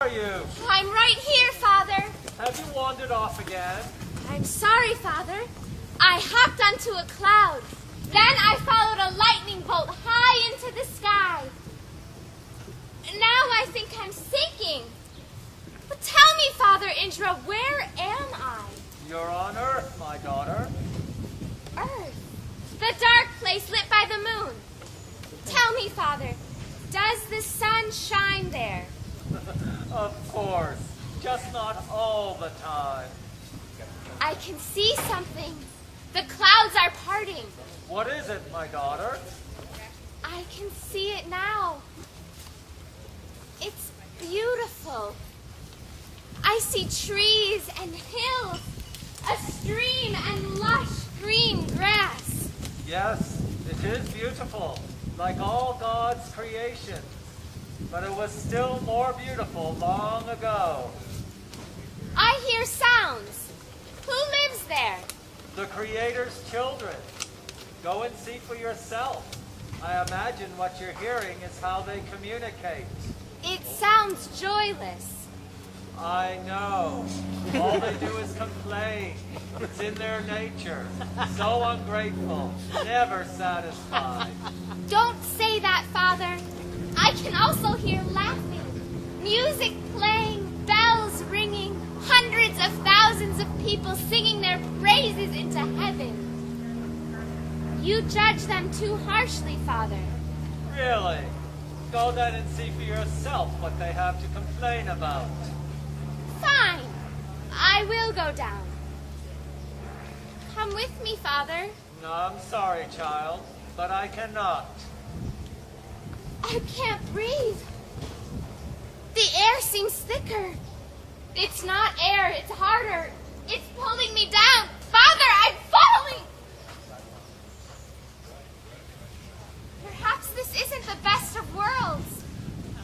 are you? I'm right here, Father. Have you wandered off again? I'm sorry, Father. I hopped onto a cloud. Then I followed a lightning bolt high into the sky. Now I think I'm sinking. But tell me, Father Indra, where am I? You're on Earth, my daughter. Earth. The dark place lit by the moon. Tell me, Father, does the sun shine there? Of course. Just not all the time. I can see something. The clouds are parting. What is it, my daughter? I can see it now. It's beautiful. I see trees and hills, a stream and lush green grass. Yes, it is beautiful, like all God's creations. But it was still more beautiful long ago. I hear sounds. Who lives there? The Creator's children. Go and see for yourself. I imagine what you're hearing is how they communicate. It sounds joyless. I know. All they do is complain. It's in their nature. So ungrateful, never satisfied. Don't say that, Father. I can also hear laughing, music playing, bells ringing, hundreds of thousands of people singing their praises into heaven. You judge them too harshly, Father. Really? Go then and see for yourself what they have to complain about. Fine. I will go down. Come with me, Father. No, I'm sorry, child, but I cannot. I can't breathe. The air seems thicker. It's not air, it's harder. It's pulling me down. Father, I'm falling! Perhaps this isn't the best of worlds.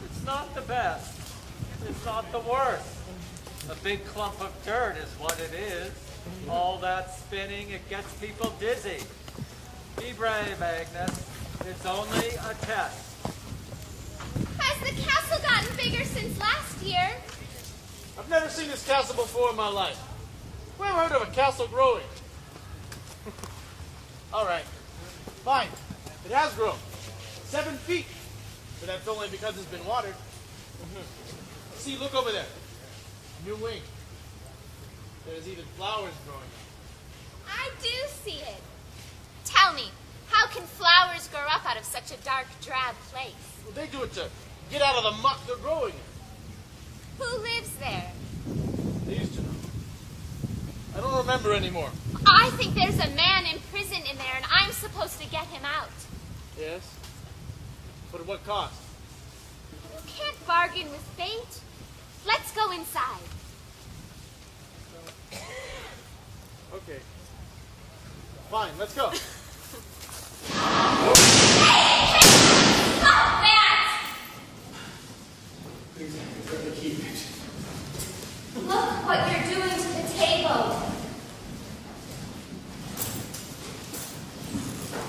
It's not the best. It's not the worst. A big clump of dirt is what it is. All that spinning, it gets people dizzy. Be brave, Agnes. It's only a test. Has the castle gotten bigger since last year? I've never seen this castle before in my life. Who ever heard of a castle growing? All right, fine. It has grown. 7 feet. But that's only because it's been watered. See, look over there. New wing. There's even flowers growing. I do see it. Tell me, how can flowers grow up out of such a dark, drab place? Well, they do it to get out of the muck they're growing in. Who lives there? They used to know. I don't remember anymore. I think there's a man imprisoned in there, and I'm supposed to get him out. Yes? But at what cost? You can't bargain with fate. Let's go inside. Okay. Fine, let's go. Stop that! Please, let me keep it. Look what you're doing to the table.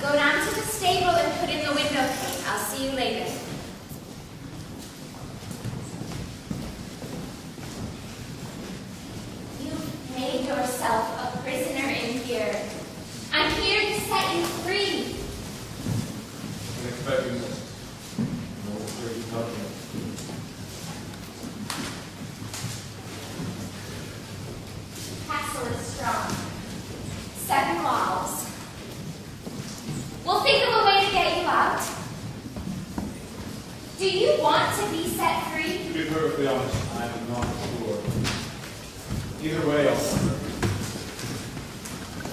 Go down to the stable and put in the window pane. I'll see you later. You've made yourself a prisoner in here. I'm here to set you free. I'm expecting this. No, there's nothing. Castle is strong. 7 walls. We'll think of a way to get you out. Do you want to be set free? To be perfectly honest, I am not sure. Either way, I'll suffer.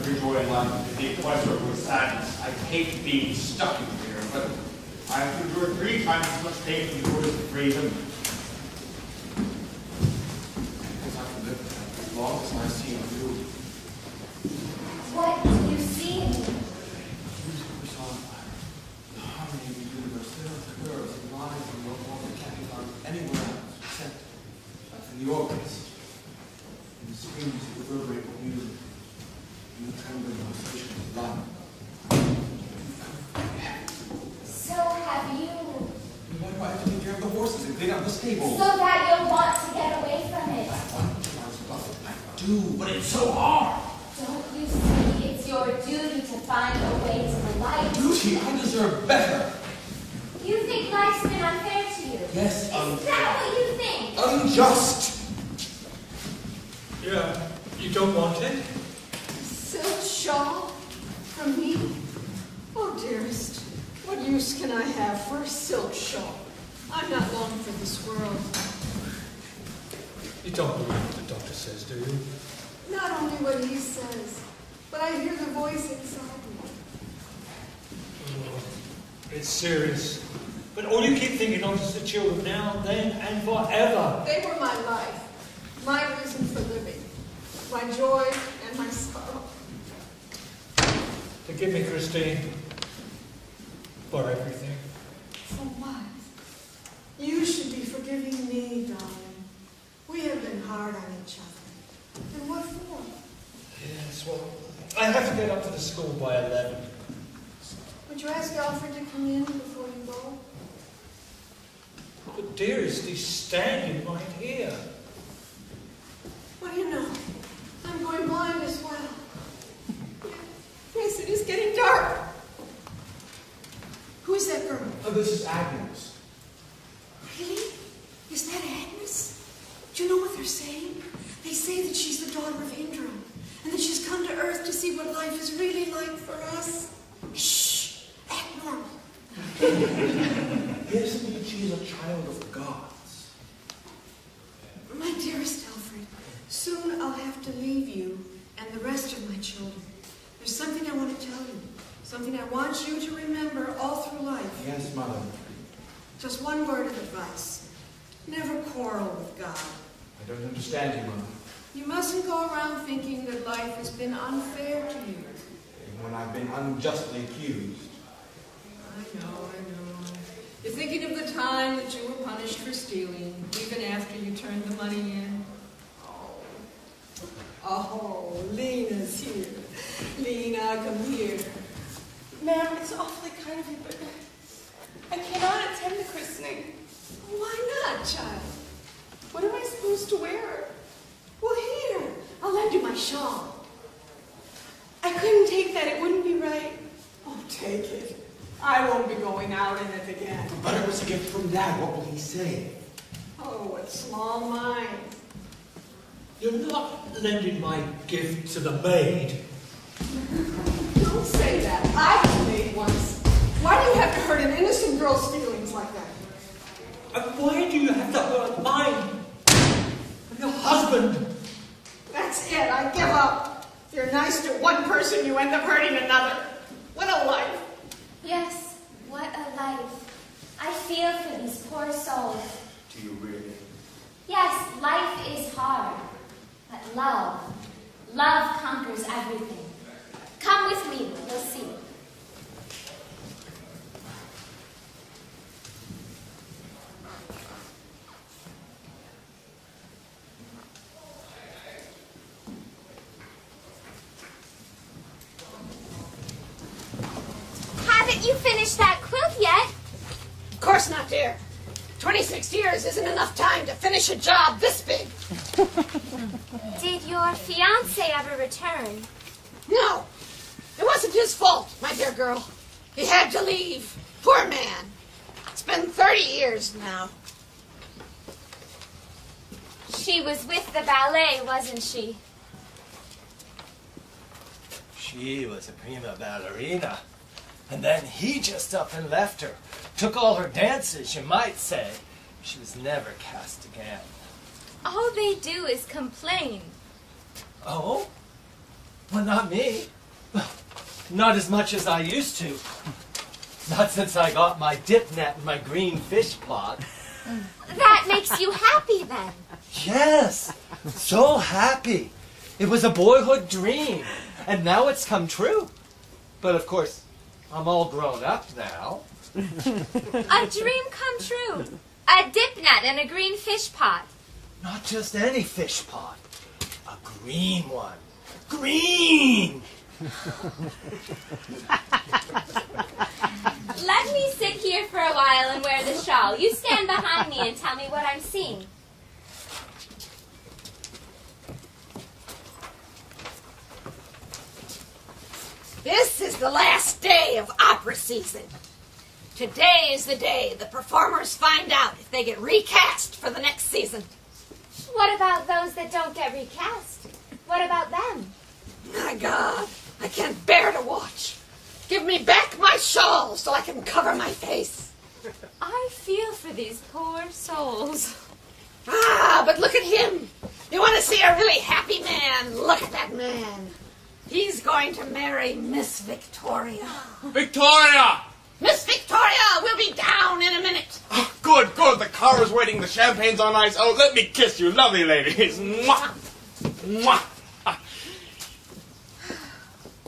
Every joy in life is the pleasure with sadness. I hate being stuck in here, but I have to endure 3 times as much pain in order to freedom. Because I can live as long as I see you. What do you see in me? Music personified. The harmony of the universe fills the curves and lines and no longer can be found anywhere else except in the organs. In the screams that reverberate with music. In the trembling pulsation of life. So have you... Why do I have to take care of the horses and clean up the stable? So that you'll want to too, but it's so hard. Don't you see? It's your duty to find a way to the light. Duty? I deserve better. You think life's been unfair to you? Yes, Is that what you think? unjust. Yeah, you don't want it? Silk shawl from me? Oh, dearest, what use can I have for a silk shawl? I'm not long for this world. You don't believe what the doctor says, do you? Not only what he says, but I hear the voice inside me. Oh, it's serious. But all you keep thinking of is the children now, then, and forever. They were my life, my reason for living, my joy and my sorrow. Forgive me, Christine, for everything. For what? You should be forgiving me, darling. We have been hard on each other. And what for? Yes, well, I have to get up to the school by 11. Would you ask Alfred to come in before you go? But dearest, he's standing right here. What do you know? I'm going blind as well. Yes, it is getting dark. Who is that girl? Oh, this is Agnes. Really? Is that Agnes? Do you know what they're saying? They say that she's the daughter of Indra, and that she's come to Earth to see what life is really like for us. Shh! Act normal. Yes, indeed, she is a child of gods. My dearest Alfred, soon I'll have to leave you and the rest of my children. There's something I want to tell you. Something I want you to remember all through life. Yes, Mother. Just one word of advice. Never quarrel with God. I don't understand you, Mother. You mustn't go around thinking that life has been unfair to you. Even when I've been unjustly accused. I know. You're thinking of the time that you were punished for stealing, even after you turned the money in. Oh, Lena's here. Lena, come here. Ma'am, it's awfully kind of you, but I cannot attend the christening. Why not, child? What am I supposed to wear? Well, here, I'll lend you my shawl. I couldn't take that. It wouldn't be right. Oh, take it. I won't be going out in it again. But it was a gift from Dad. What will he say? Oh, what small minds. You're not lending my gift to the maid. Don't say that. I was made once. Why do you have to hurt an innocent girl's feelings like that? And why do you have to hurt mine? I'm your husband. That's it. I give up. If you're nice to one person, you end up hurting another. What a life. Yes, what a life. I feel for these poor souls. Do you really? Yes, life is hard. But love conquers everything. Come with me, you'll see. Haven't you finished that quilt yet? Of course not, dear. 26 years isn't enough time to finish a job this big. Did your fiancé ever return? No, it wasn't his fault, my dear girl. He had to leave. Poor man. It's been 30 years now. She was with the ballet, wasn't she? She was a prima ballerina. And then he just up and left her. Took all her dances, you might say. She was never cast again. All they do is complain. Oh? Well, not me. Well, not as much as I used to. Not since I got my dip net and my green fish pot. That makes you happy, then. Yes, so happy. It was a boyhood dream, and now it's come true. But of course, I'm all grown up now. A dream come true. A dip net and a green fish pot. Not just any fish pot. A green one. Green! Let me sit here for a while and wear the shawl. You stand behind me and tell me what I'm seeing. the last day of opera season. Today is the day the performers find out if they get recast for the next season. What about those that don't get recast? What about them? My God, I can't bear to watch. Give me back my shawl so I can cover my face. I feel for these poor souls. Ah, but look at him. You want to see a really happy man? Look at that man. He's going to marry Miss Victoria. Victoria! Miss Victoria will be down in a minute. Oh, good, good. The car is waiting. The champagne's on ice. Oh, let me kiss you, lovely ladies. Mwah! Mwah!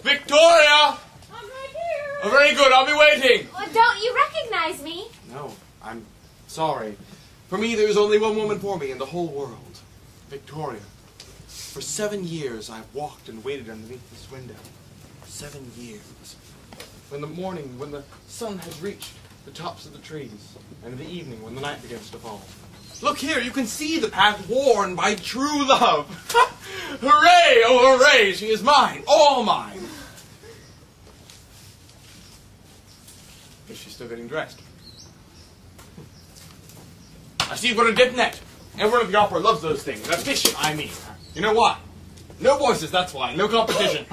Victoria! I'm right here. Oh, very good. I'll be waiting. Well, don't you recognize me? No, I'm sorry. For me, there's only one woman for me in the whole world. Victoria. For 7 years, I've walked and waited underneath this window. 7 years. In the morning, when the sun has reached the tops of the trees, and in the evening, when the night begins to fall. Look here, you can see the path worn by true love. Hooray, oh hooray, she is mine, all mine. Is she still getting dressed? I see you've got a dip net. Everyone at the opera loves those things. That's fishing, I mean. You know why? No voices, that's why. No competition.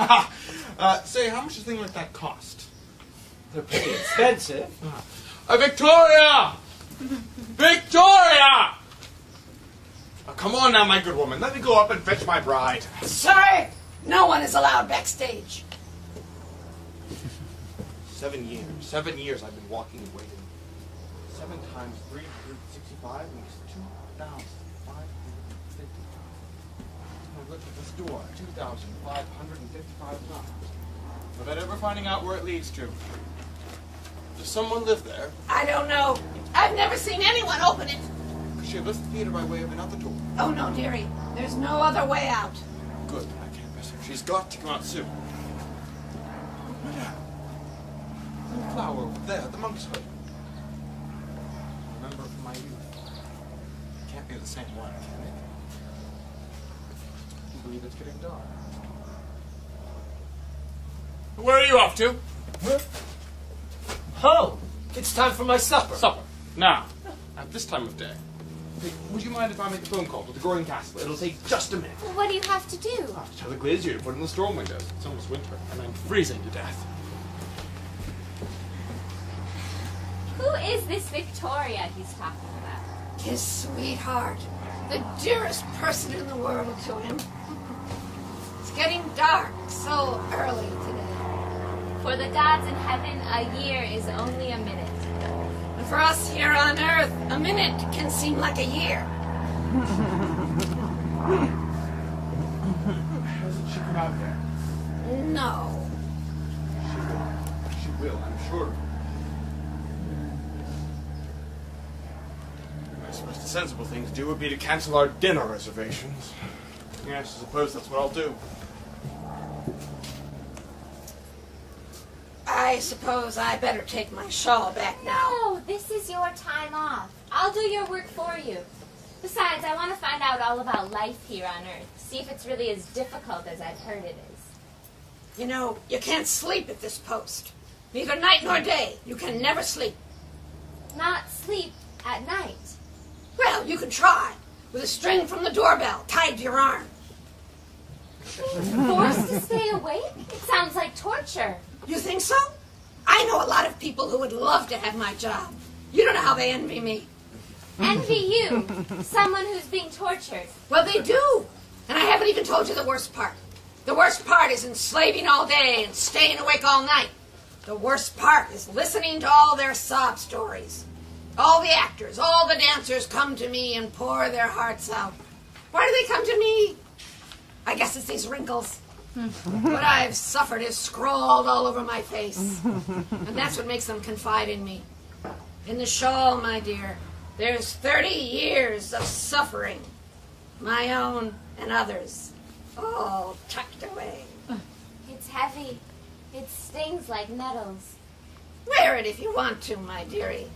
Say, how much does a thing like that cost? They're pretty expensive. Victoria! Victoria! Oh, come on now, my good woman. Let me go up and fetch my bride. Sorry, no one is allowed backstage. 7 years. 7 years I've been walking and waiting. 7 times 365 makes 2,550. Now look at this door. 2,555 times. Without ever finding out where it leads to. Does someone live there? I don't know. I've never seen anyone open it. She left the theater by way of another door. Oh, no, dearie. There's no other way out. Good. I can't miss her. She's got to come out soon. Madame. The flower over there, the monk's hood. I remember it from my youth. It can't be the same one, can it? I believe it's getting dark. Where are you off to? Oh, it's time for my supper. Supper. Now, at this time of day. Hey, would you mind if I make a phone call to the Growing Castle? It'll take just a minute. Well, what do you have to do? I'll tell the glazier to put in the storm windows. It's almost winter, and I'm freezing to death. Who is this Victoria he's talking about? His sweetheart. The dearest person in the world to him. It's getting dark so early today. For the gods in heaven, a year is only a minute. And for us here on Earth, a minute can seem like a year. Hasn't she come out yet? No. She will, I'm sure. I suppose the sensible thing to do would be to cancel our dinner reservations. Yes, I suppose that's what I'll do. I suppose I better take my shawl back now. No, this is your time off. I'll do your work for you. Besides, I want to find out all about life here on Earth. See if it's really as difficult as I've heard it is. You know, you can't sleep at this post. Neither night nor day. You can never sleep. Not sleep at night. Well, you can try. With a string from the doorbell tied to your arm. Forced to stay awake? It sounds like torture. You think so? I know a lot of people who would love to have my job. You don't know how they envy me. Envy you, someone who's being tortured. Well, they do. And I haven't even told you the worst part. The worst part is enslaving all day and staying awake all night. The worst part is listening to all their sob stories. All the actors, all the dancers come to me and pour their hearts out. Why do they come to me? I guess it's these wrinkles. What I've suffered is scrawled all over my face. And that's what makes them confide in me. In the shawl, my dear, there's 30 years of suffering. My own and others. All tucked away. It's heavy. It stings like nettles. Wear it if you want to, my dearie.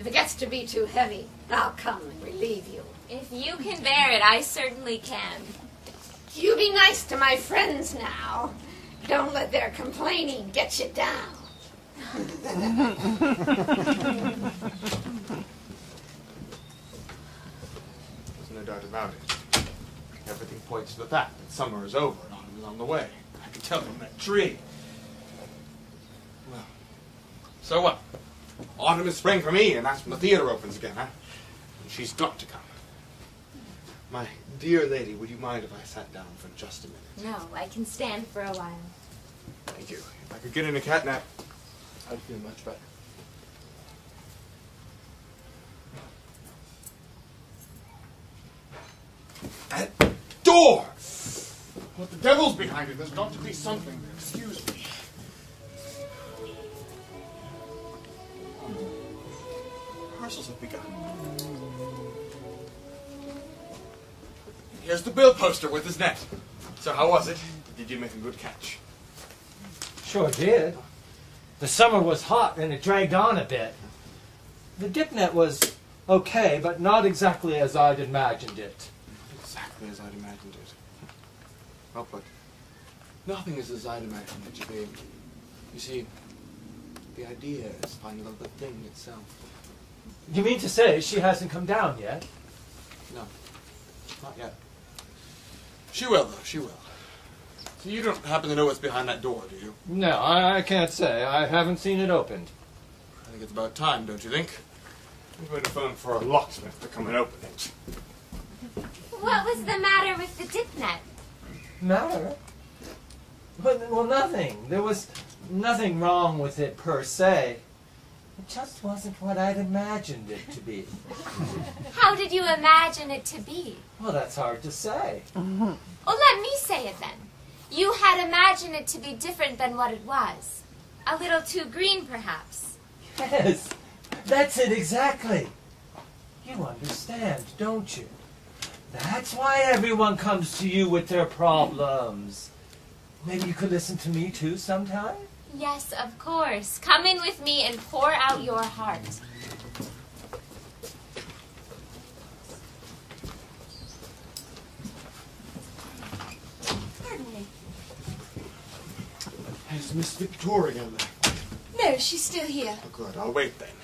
If it gets to be too heavy, I'll come and relieve you. If you can bear it, I certainly can. You be nice to my friends now. Don't let their complaining get you down. There's no doubt about it. Everything points to the fact that summer is over and autumn is on the way. I can tell from that tree. Well, so what? Autumn is spring for me, and that's when the theater opens again, huh? And she's got to come. My dear lady, would you mind if I sat down for just a minute? No, I can stand for a while. Thank you. If I could get in a cat nap, I'd feel much better. That door! What the devil's behind it? There's got to be something there. Excuse me. Rehearsals have begun. Here's the bill poster with his net. So how was it? Did you make a good catch? Sure did. The summer was hot and it dragged on a bit. The dip net was okay, but not exactly as I'd imagined it. Exactly as I'd imagined it. Well put. Nothing is as I'd imagined it to be. You see, the idea is final of the thing itself. You mean to say she hasn't come down yet? No, not yet. She will, though, she will. So you don't happen to know what's behind that door, do you? No, I can't say. I haven't seen it opened. I think it's about time, don't you think? I'm going to phone for a locksmith to come and open it. What was the matter with the dip net? Matter? Well, nothing. There was nothing wrong with it per se. It just wasn't what I'd imagined it to be. How did you imagine it to be? Well, that's hard to say. Oh, let me say it then. You had imagined it to be different than what it was. A little too green, perhaps. Yes, that's it exactly. You understand, don't you? That's why everyone comes to you with their problems. Maybe you could listen to me too sometime? Yes, of course. Come in with me and pour out your heart. Pardon me. Has Miss Victoria left? No, she's still here. Oh, good. I'll wait then.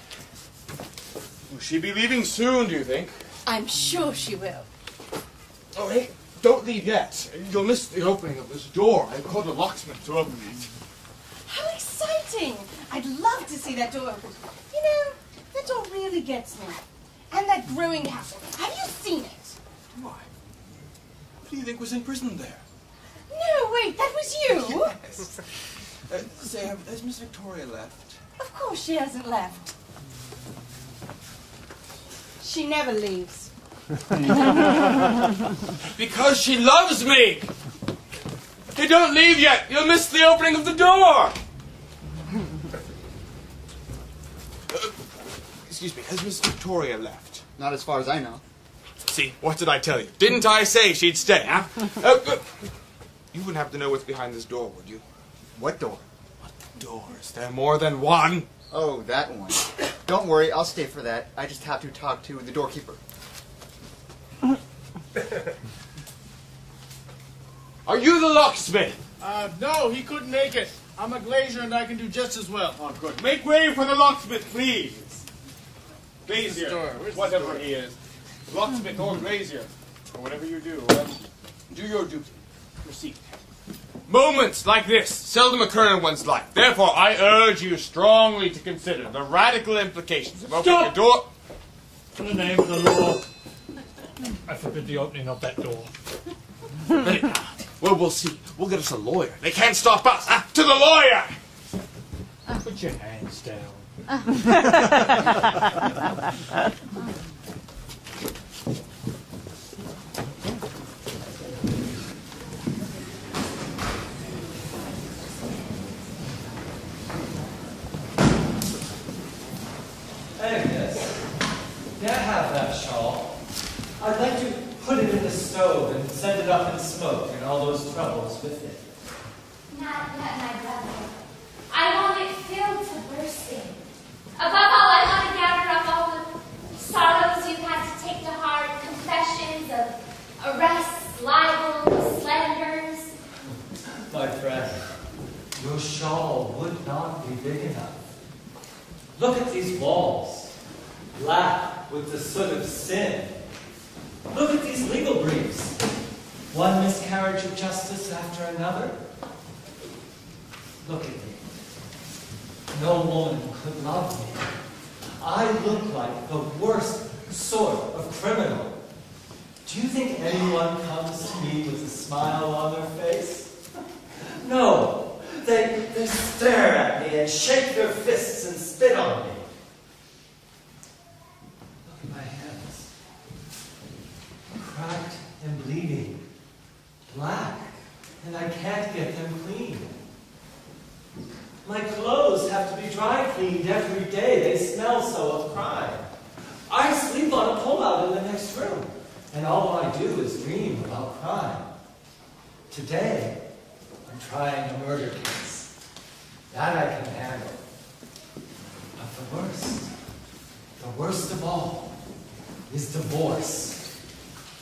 Will she be leaving soon, do you think? I'm sure she will. Oh, hey, don't leave yet. You'll miss the opening of this door. I've called a locksmith to open it. How exciting! I'd love to see that door open. You know, that door really gets me. And that brewing castle. Have you seen it? Why? What do you think was imprisoned there? No, wait, that was you? Yes. Say, has Miss Victoria left? Of course she hasn't left. She never leaves. Because she loves me! Hey, don't leave yet! You'll miss the opening of the door! Excuse me, has Miss Victoria left? Not as far as I know. See, what did I tell you? Didn't I say she'd stay, huh? You wouldn't have to know what's behind this door, would you? What door? What doors? There are more than one. Oh, that one. Don't worry, I'll stay for that. I just have to talk to the doorkeeper. Are you the locksmith? No, he couldn't make it. I'm a glazier and I can do just as well. Oh, good. Make way for the locksmith, please. Glazier, Where's the whatever store? he is. Locksmith or glazier, or whatever you do, do your duty. Proceed. Moments like this seldom occur in one's life. Therefore, I urge you strongly to consider the radical implications of opening a door. In the name of the law, I forbid the opening of that door. Well, we'll see. We'll get us a lawyer. They can't stop us. To the lawyer! Put your hands down. Hey, miss. May I have that shawl? I'd like to put it in the stove and send it up in smoke and all those troubles with it. Not yet, my brother. I want it filled to bursting. Above all, I want to gather up all the sorrows you've had to take to heart, confessions of arrests, libels, slanders. My friend, your shawl would not be big enough. Look at these walls, black with the soot of sin. Look at these legal briefs, one miscarriage of justice after another. Look at me. No woman could love me. I look like the worst sort of criminal. Do you think anyone comes to me with a smile on their face? No. They stare at me and shake their fists and spit on me. Look at my hands. Cracked and bleeding. Black. And I can't get them clean. My clothes have to be dry cleaned every day. They smell so of crime. I sleep on a pull-out in the next room. And all I do is dream about crime. Today, I'm trying a murder case. That I can handle. But the worst of all, is divorce.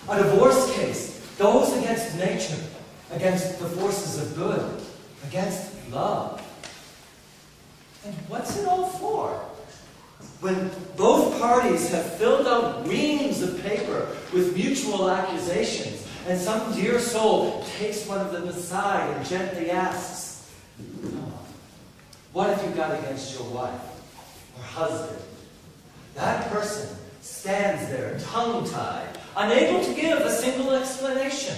A divorce case goes against nature, against the forces of good, against love. And what's it all for? When both parties have filled out reams of paper with mutual accusations, and some dear soul takes one of them aside and gently asks, what have you got against your wife or husband? That person stands there tongue-tied, unable to give a single explanation.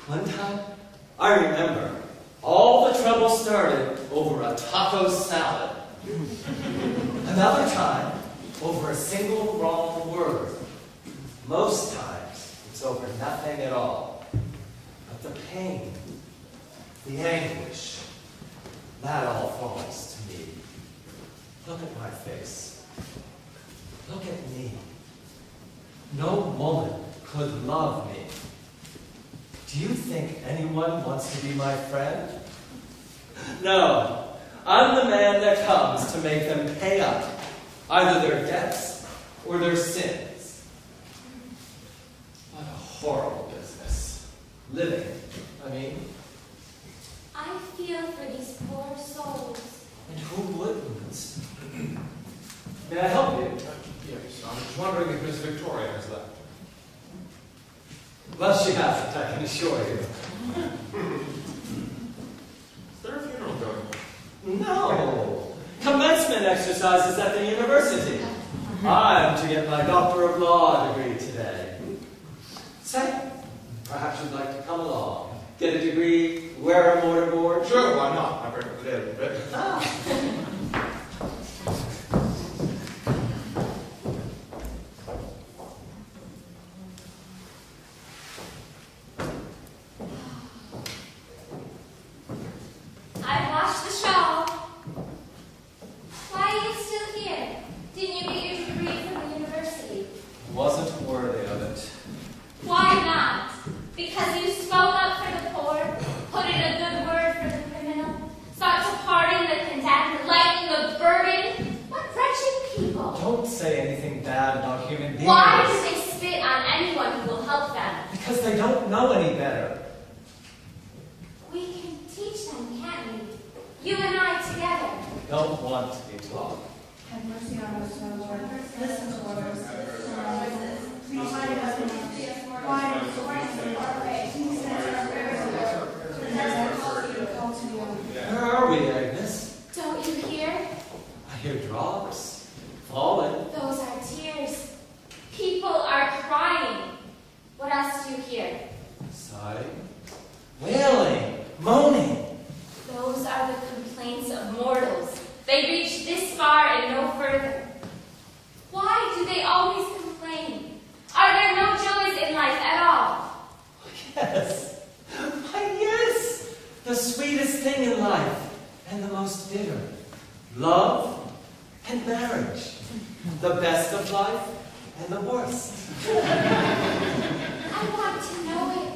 One time, I remember, all the trouble started over a taco salad. Another time, over a single wrong word. Most times, it's over nothing at all. But the pain, the anguish, that all falls to me. Look at my face. Look at me. No woman could love me. Do you think anyone wants to be my friend? No. I'm the man that comes to make them pay up, either their debts or their sins. What a horrible business. Living, I mean. I feel for these poor souls. And who wouldn't? May I help you? Yes, I'm just wondering if Miss Victoria has left. Well, she hasn't, I can assure you. Is there a funeral going on? No. Commencement exercises at the university. I'm to get my Doctor of Law degree today. Say, perhaps you'd like to come along. Get a degree, wear a mortarboard. Sure, why not? I've heard of it a little bit. I've washed the shawl. Why are you still here? Didn't you get your degree from the university? Wasn't worthy of it. Why not? Because you spoke up for the poor, put in a good word for the criminal, sought to pardon the condemned, lighten the burden. What wretched people! Don't say anything bad about human beings. Why do they spit on anyone who will help them? Because they don't know any better. We can teach them, can't we? You and I together. Don't want to be taught. Have mercy on us, O Lord. Listen to our voices. Please hide us in why please answer our prayers, O Lord. Call to you. Where are we, Agnes? Don't you hear? I hear drops falling. Those are tears. People are crying. What else do you hear? Sighing, wailing, moaning. Those are the complaints of mortals. They reach this far and no further. Why do they always complain? Are there no joys in life at all? Yes. Why, yes. The sweetest thing in life and the most bitter. Love and marriage. The best of life and the worst. I want to know it.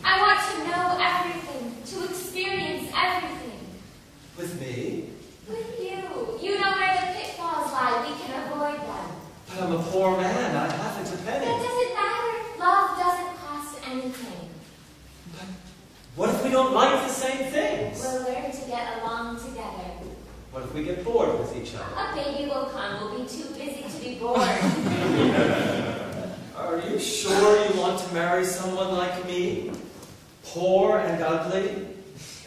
I want to know everything, to experience everything. With me? With you. You know where the pitfalls lie. We can avoid them. But I'm a poor man. I haven't a penny. That doesn't matter. Love doesn't cost anything. But what if we don't like the same things? We'll What if we get bored with each other? A baby will come. We'll be too busy to be bored. Are you sure you want to marry someone like me? Poor and ugly?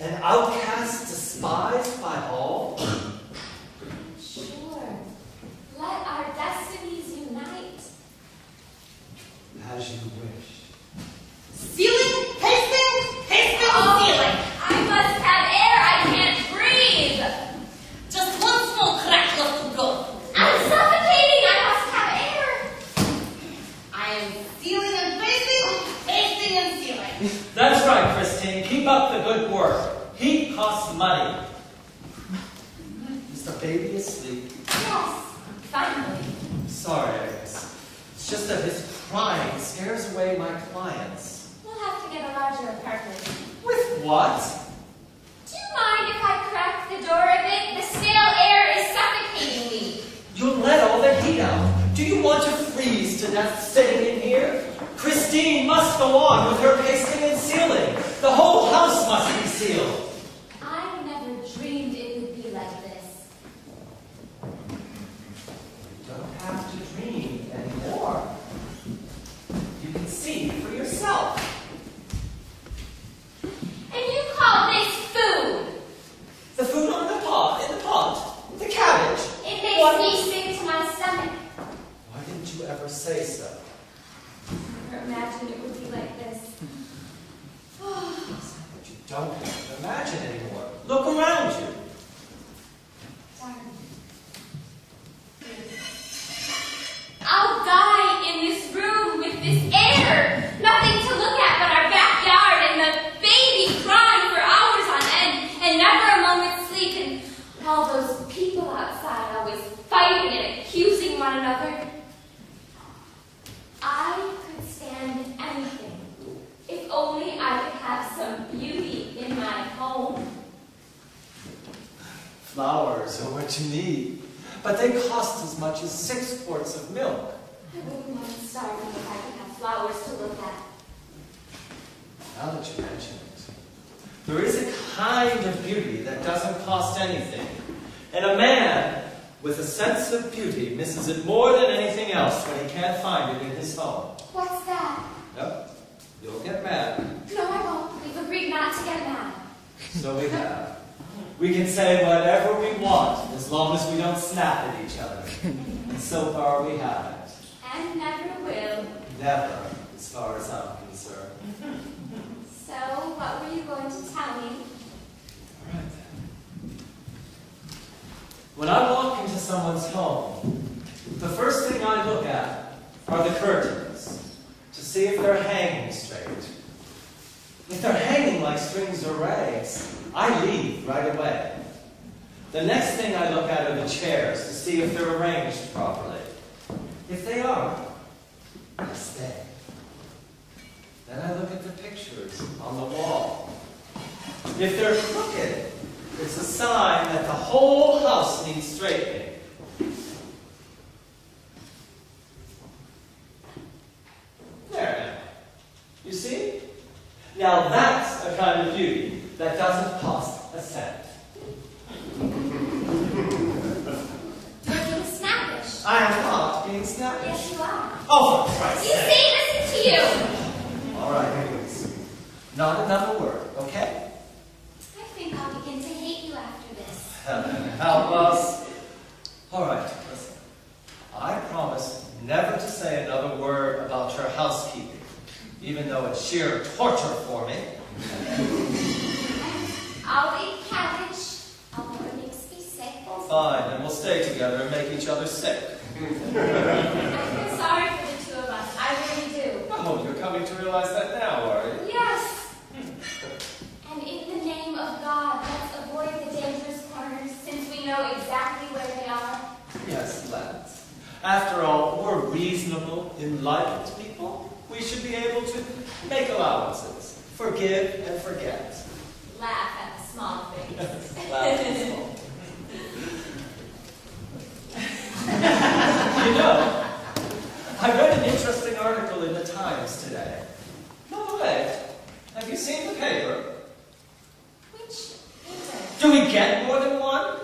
An outcast despised by all? Sure. Let our destinies unite. As you wish. Ceiling, pasting, pasting, ceiling. I must have air. I can't breathe. Just one small crack left to go. I'm suffocating. I must have air. I am ceiling and pasting, pasting and ceiling. That's right, Christine. Keep up the good work. Heat costs money. Is the baby asleep? Yes, finally. Sorry, Agnes. It's just that his crying scares away my clients. We'll have to get a larger apartment. With what? Do you mind if I crack the door a bit? The stale air is suffocating me. You'll let all the heat out. Do you want to freeze to death sitting in here? Christine must go on with her pasting and sealing. The whole house must be sealed. I never dreamed it would be like this. You don't have to dream anymore. You can see for yourself. And you call this food? The food on the pot, in the pot, the cabbage. It makes me sick to my stomach. Why didn't you ever say so? I never imagined it would be like this. But you don't have to imagine anymore. Look around you. Darn. I'll die in this room with this air. Nothing to look at but our backyard and the baby crying for hours on end and never a moment's sleep and all those people outside always fighting and accusing one another. I could stand anything if only I could have some beauty in my home. Flowers are what you need, but they cost as much as 6 quarts of milk. I wouldn't mind starving if I could have flowers to look at. Now that you mention it, there is a kind of beauty that doesn't cost anything, and a man with a sense of beauty misses it more than anything else when he can't find it in his home. What's that? Yep, you'll get mad. No, I won't. We've agreed not to get mad. So we have. We can say whatever we want as long as we don't snap at each other. And so far we haven't. And never will. Never, as far as I'm concerned. So, what were you going to tell me? All right then. When I walk into someone's home, the first thing I look at are the curtains to see if they're hanging straight. If they're hanging like strings or rags, I leave right away. The next thing I look at are the chairs to see if they're arranged properly. If they are, I stay. Then I look at the pictures on the wall. If they're crooked, it's a sign that the whole house needs straightening. There now. You see? Now that's a kind of beauty that doesn't cost a cent. You're being snappish. I am not being snappish. Yes, you are. Oh, for Christ's You sake. see, listen to you. All right, anyways. Not another word, okay? I think I'll begin to hate you after this. Heaven help us. All right, listen. I promise never to say another word about your housekeeping, even though it's sheer torture for me. I'll eat cabbage, although it makes me sick. Fine, and we'll stay together and make each other sick. I feel sorry for the two of us. I really do. Oh, you're coming to realize that now, are you? Yes. And in the name of God, let's avoid the dangerous corners since we know exactly where they are. Yes, let's. After all, we're reasonable, enlightened people. We should be able to make allowances, forgive and forget. Laugh at the small things. Laugh at the small things. You know, I read an interesting article in the Times today. By the way, have you seen the paper? Which paper? Do we get more than one?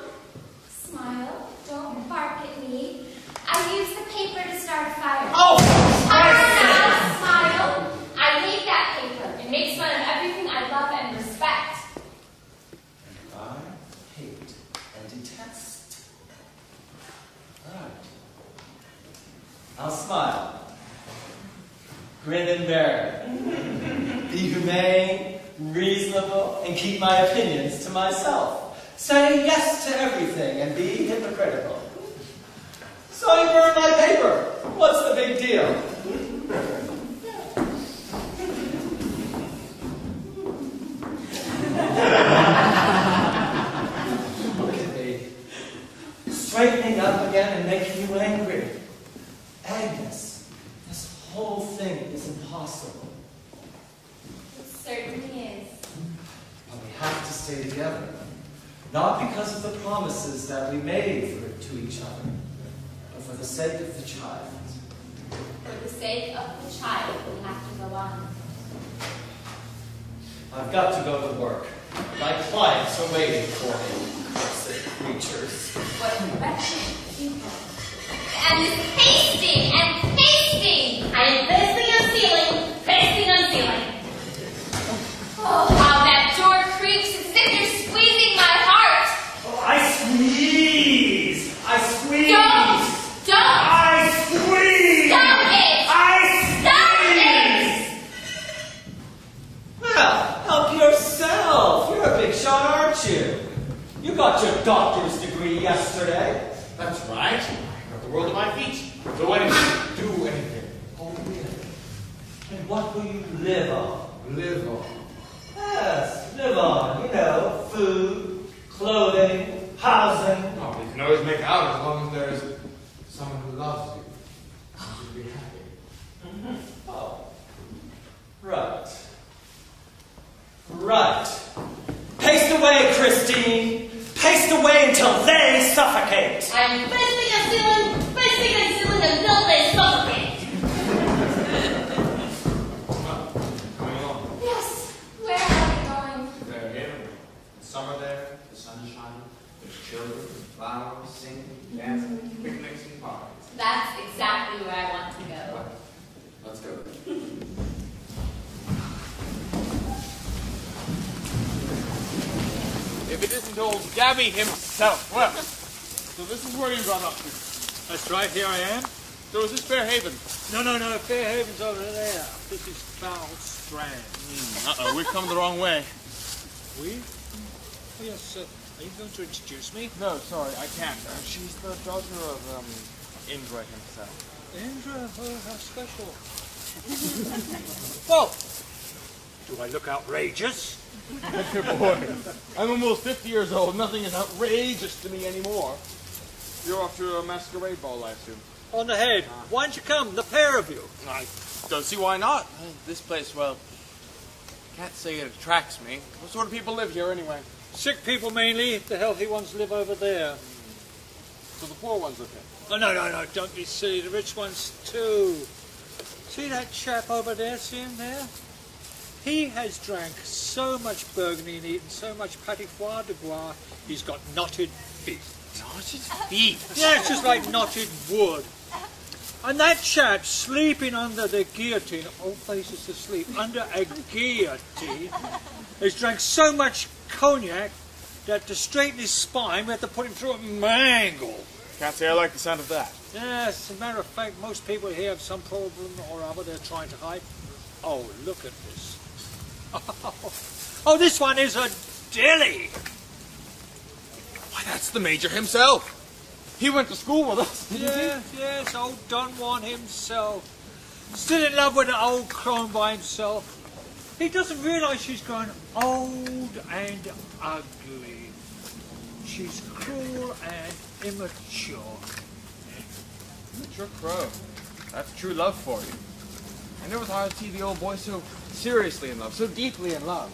fair. Be humane, reasonable, and keep my opinions to myself. Say yes to everything and be hypocritical. So I burn my paper. What's the big deal? Look at me. Straightening up again and making you angry. Agnes, this whole thing is impossible. It certainly is. But we have to stay together. Not because of the promises that we made to each other, but for the sake of the child. For the sake of the child, we have to go on. I've got to go to work. My clients are waiting for me. Cursed creatures. What wretched people. And pasting and pasting! I am pasting on ceiling, pasting on ceiling. Oh, how that door creaks as if you're squeezing my heart! Oh, I squeeze! I squeeze! Don't! I squeeze! Stop it! I squeeze! Well, help yourself. You're a big shot, aren't you? You got your doctor's degree yesterday. That's right. I got the world at my feet. Do anything. Do anything. Oh, really? And what will you live on? Live on. Yes, live on. You know, food, clothing, housing. Oh, you can always make out as long as there's someone who loves you. You should be happy. Oh. Right. Right. Paste away, Christine. Paste away until they suffocate. I'm pasting on ceiling until they suffocate. Coming on. Yes, where are we going? They're here. Summer there, the sun is shining. There's children, flowers, singing, dancing, picnics, and parties. That's exactly where I want to go. Well, let's go. If it isn't old Gabby himself. Well, so this is where you got up to. That's right, here I am. So is this Fairhaven? No, Fairhaven's over there. This is Foul Strand. Uh-oh, we've come the wrong way. We? Oh, yes, are you going to introduce me? No, sorry, I can't. She's the daughter of, Indra himself. Indra, oh, how special. Well, do I look outrageous? Boy, I'm almost 50 years old. Nothing is outrageous to me anymore. You're off to a masquerade ball, I assume. On the head. Why don't you come, the pair of you? I don't see why not. This place, well, can't say it attracts me. What sort of people live here anyway? Sick people mainly. The healthy ones live over there. So the poor ones live here? Oh, no, don't be silly. The rich ones too. See that chap over there? See him there? He has drank so much Burgundy and eaten so much pâté foie de bois, he's got knotted feet. Knotted feet? Yeah, it's just like knotted wood. And that chap sleeping under the guillotine, old places to sleep, under a guillotine, has drank so much cognac that to straighten his spine, we had to put him through a mangle. Can't say I like the sound of that. Yes, as a matter of fact, most people here have some problem or other they're trying to hide. Oh, look at this. Oh, this one is a dilly. Why, that's the Major himself. He went to school with us, didn't he? Yes, old Don Juan himself. Still in love with an old crone by himself. He doesn't realise she's grown old and ugly. She's cruel and immature. Immature crow. That's true love for you. I never thought I'd see the old boy so seriously in love, so deeply in love.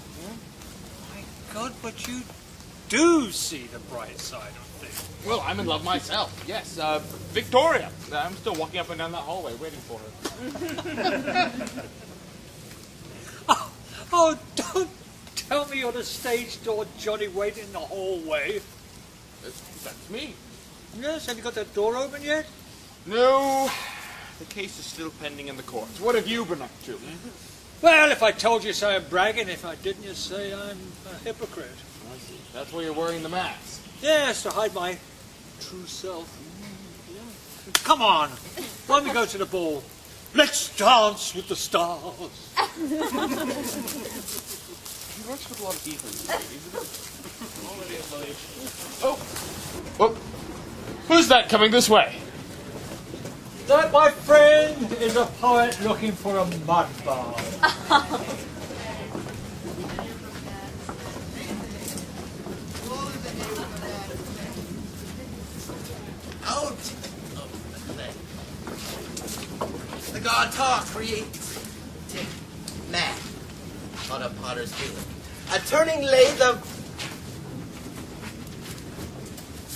My God, but you do see the bright side of things. Well, I'm in love myself, yes. Victoria. I'm still walking up and down that hallway waiting for her. Oh, don't tell me you're the stage door Johnny waiting in the hallway. That's me. Yes, have you got that door open yet? No. The case is still pending in the courts. What have you been up to? Well, if I told you so, I'm bragging. If I didn't, you'd say I'm a hypocrite. I see. That's why you're wearing the mask. Yes, to hide my true self. Yeah. Come on. Why don't we go to the ball? Let's dance with the stars. He works with a lot of people. Oh. Whoop. Who's that coming this way? That, my friend, is a poet looking for a mud bath. Out of the clay. The god Tar creates man on a potter's wheel. A turning lathe of...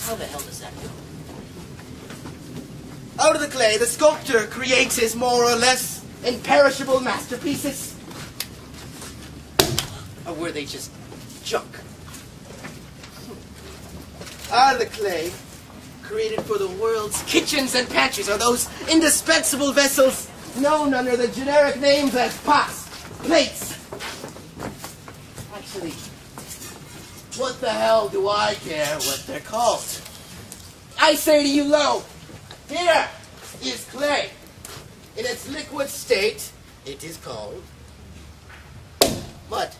How the hell does that go? Out of the clay, the sculptor creates his more or less imperishable masterpieces. Or were they just junk? Out of the clay, created for the world's kitchens and pantries, are those indispensable vessels known under the generic names as pots, plates. Actually, what the hell do I care what they're called? I say to you, lo, here is clay. In its liquid state, it is called mud.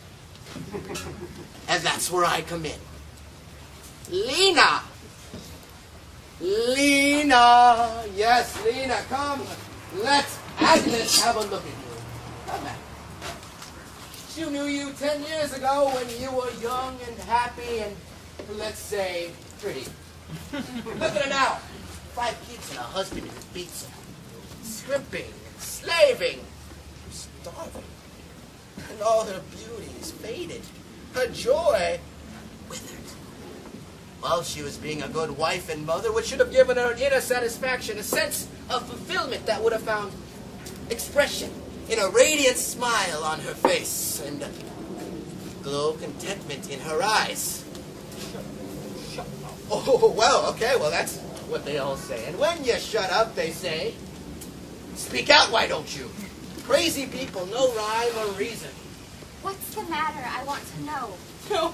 And that's where I come in. Lena! Lena! Yes, Lena, come. Let Agnes have a look at you. Come on. She knew you 10 years ago when you were young and happy and, let's say, pretty. Look at her now. 5 kids and a husband who beats her. Scrimping and slaving. Starving. And all her beauty is faded. Her joy withered. Well, she was being a good wife and mother, which should have given her an inner satisfaction, a sense of fulfillment that would have found expression in a radiant smile on her face and a glow of contentment in her eyes. Oh, well, okay, well, that's what they all say. And when you shut up, they say, speak out, why don't you? Crazy people, no rhyme or reason. What's the matter? I want to know. No,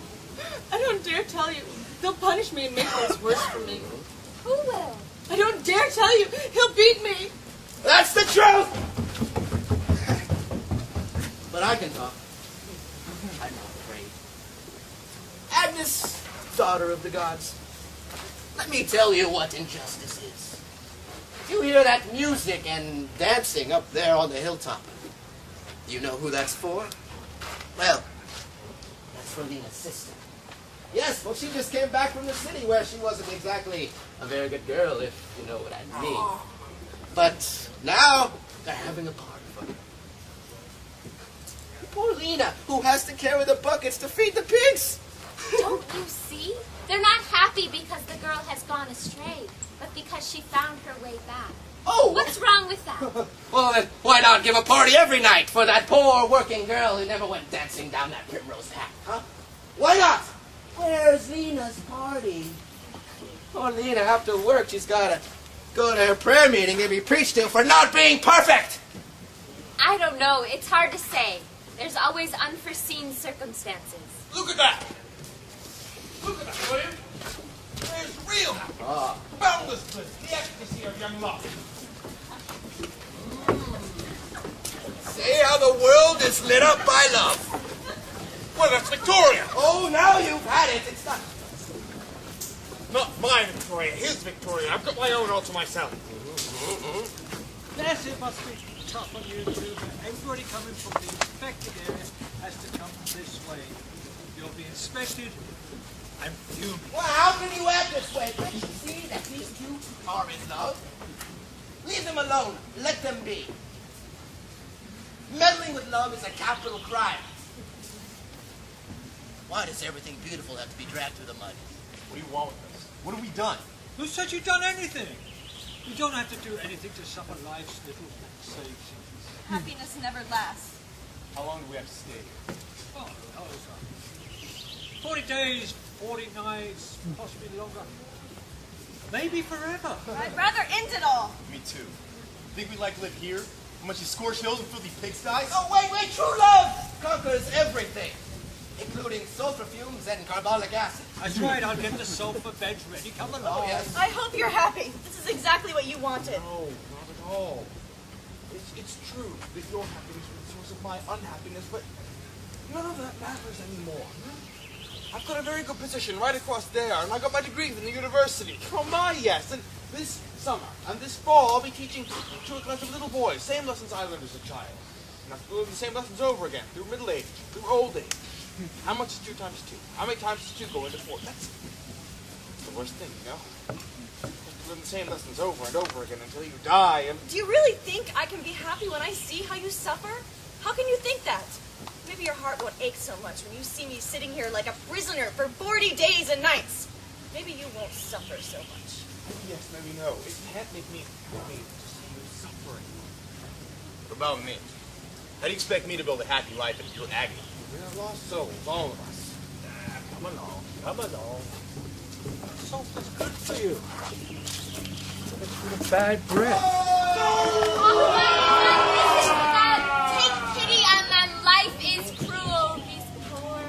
I don't dare tell you. They'll punish me and make things worse for me. Who will? I don't dare tell you. He'll beat me. That's the truth! But I can talk. I'm not afraid. Agnes, daughter of the gods, let me tell you what injustice is. You hear that music and dancing up there on the hilltop. You know who that's for? Well, that's for Lena's sister. Yes, well, she just came back from the city where she wasn't exactly a very good girl, if you know what I mean. But now, they're having a party for her. Poor Lena, who has to carry the buckets to feed the pigs. Don't you see? They're not happy because the girl has gone astray, but because she found her way back. Oh! What's wrong with that? Well, then, why not give a party every night for that poor working girl who never went dancing down that primrose path, huh? Why not? Where's Lena's party? Poor Lena, after work, she's got to go to her prayer meeting and be preached to for not being perfect. I don't know. It's hard to say. There's always unforeseen circumstances. Look at that! Look at that, will you? There's real happiness, boundless bliss, the ecstasy of young love. See how the world is lit up by love. Well, that's Victoria. Oh, now you've had it. It's not... Not my Victoria, his Victoria. I've got my own all to myself. Yes, it must be tough on you too, but everybody coming from the infected area has to come this way. You'll be inspected and fuming. Well, how can you act this way? Can't you see that these two are in love? Leave them alone. Let them be. Meddling with love is a capital crime. Why does everything beautiful have to be dragged through the mud? What do you want with us? What have we done? Who said you've done anything? You don't have to do anything to suffer life's little vexations. Happiness never lasts. How long do we have to stay here? Oh, no, 40 days, 40 nights, possibly longer. Maybe forever. I'd rather end it all. Me too. Think we'd like to live here? Amongst these scorched hills and filthy pigsties? Oh, wait, true love conquers everything, including sulfur fumes and carbolic acid. That's right, I'll get the sofa beds ready. Come along. Oh, yes. I hope you're happy. This is exactly what you wanted. No, not at all. It's true that your happiness was the source of my unhappiness, but none of that matters anymore. I've got a very good position right across there, and I got my degree from the university. Oh my, yes. And this summer and this fall, I'll be teaching to a class of little boys, same lessons I learned as a child. And I've learned the same lessons over again, through middle age, through old age. How much is 2 times 2? How many times does 2 go into 4? That's the worst thing, you know? You have to learn the same lessons over and over again until you die, and... Do you really think I can be happy when I see how you suffer? How can you think that? Maybe your heart won't ache so much when you see me sitting here like a prisoner for 40 days and nights. Maybe you won't suffer so much. Maybe yes, maybe no. It can't make me happy to see you suffering. What about me? How do you expect me to build a happy life in your agony? We're lost souls, all of us. Come along, come along. Salt is good for you. It's for the bad breath. Oh my God, this is bad. Take pity on them. Life is cruel. These poor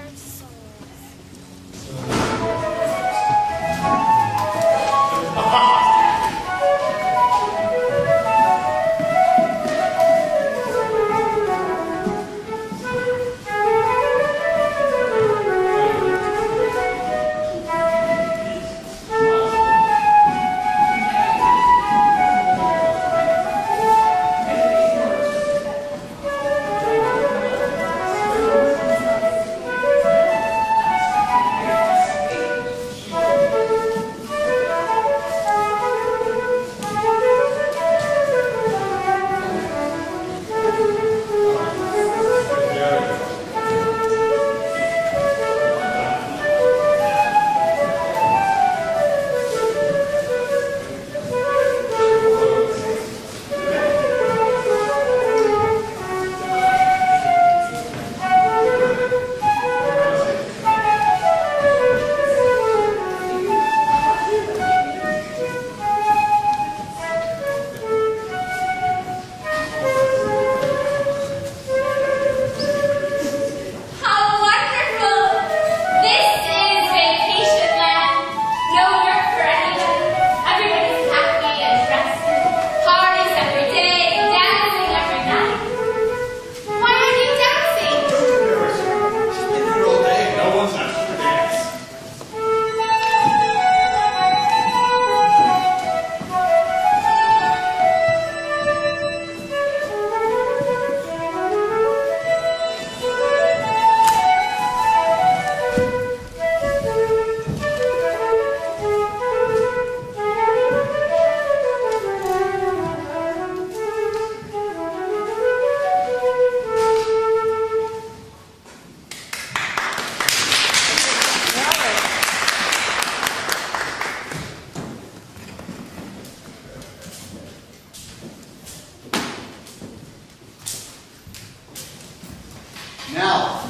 Now,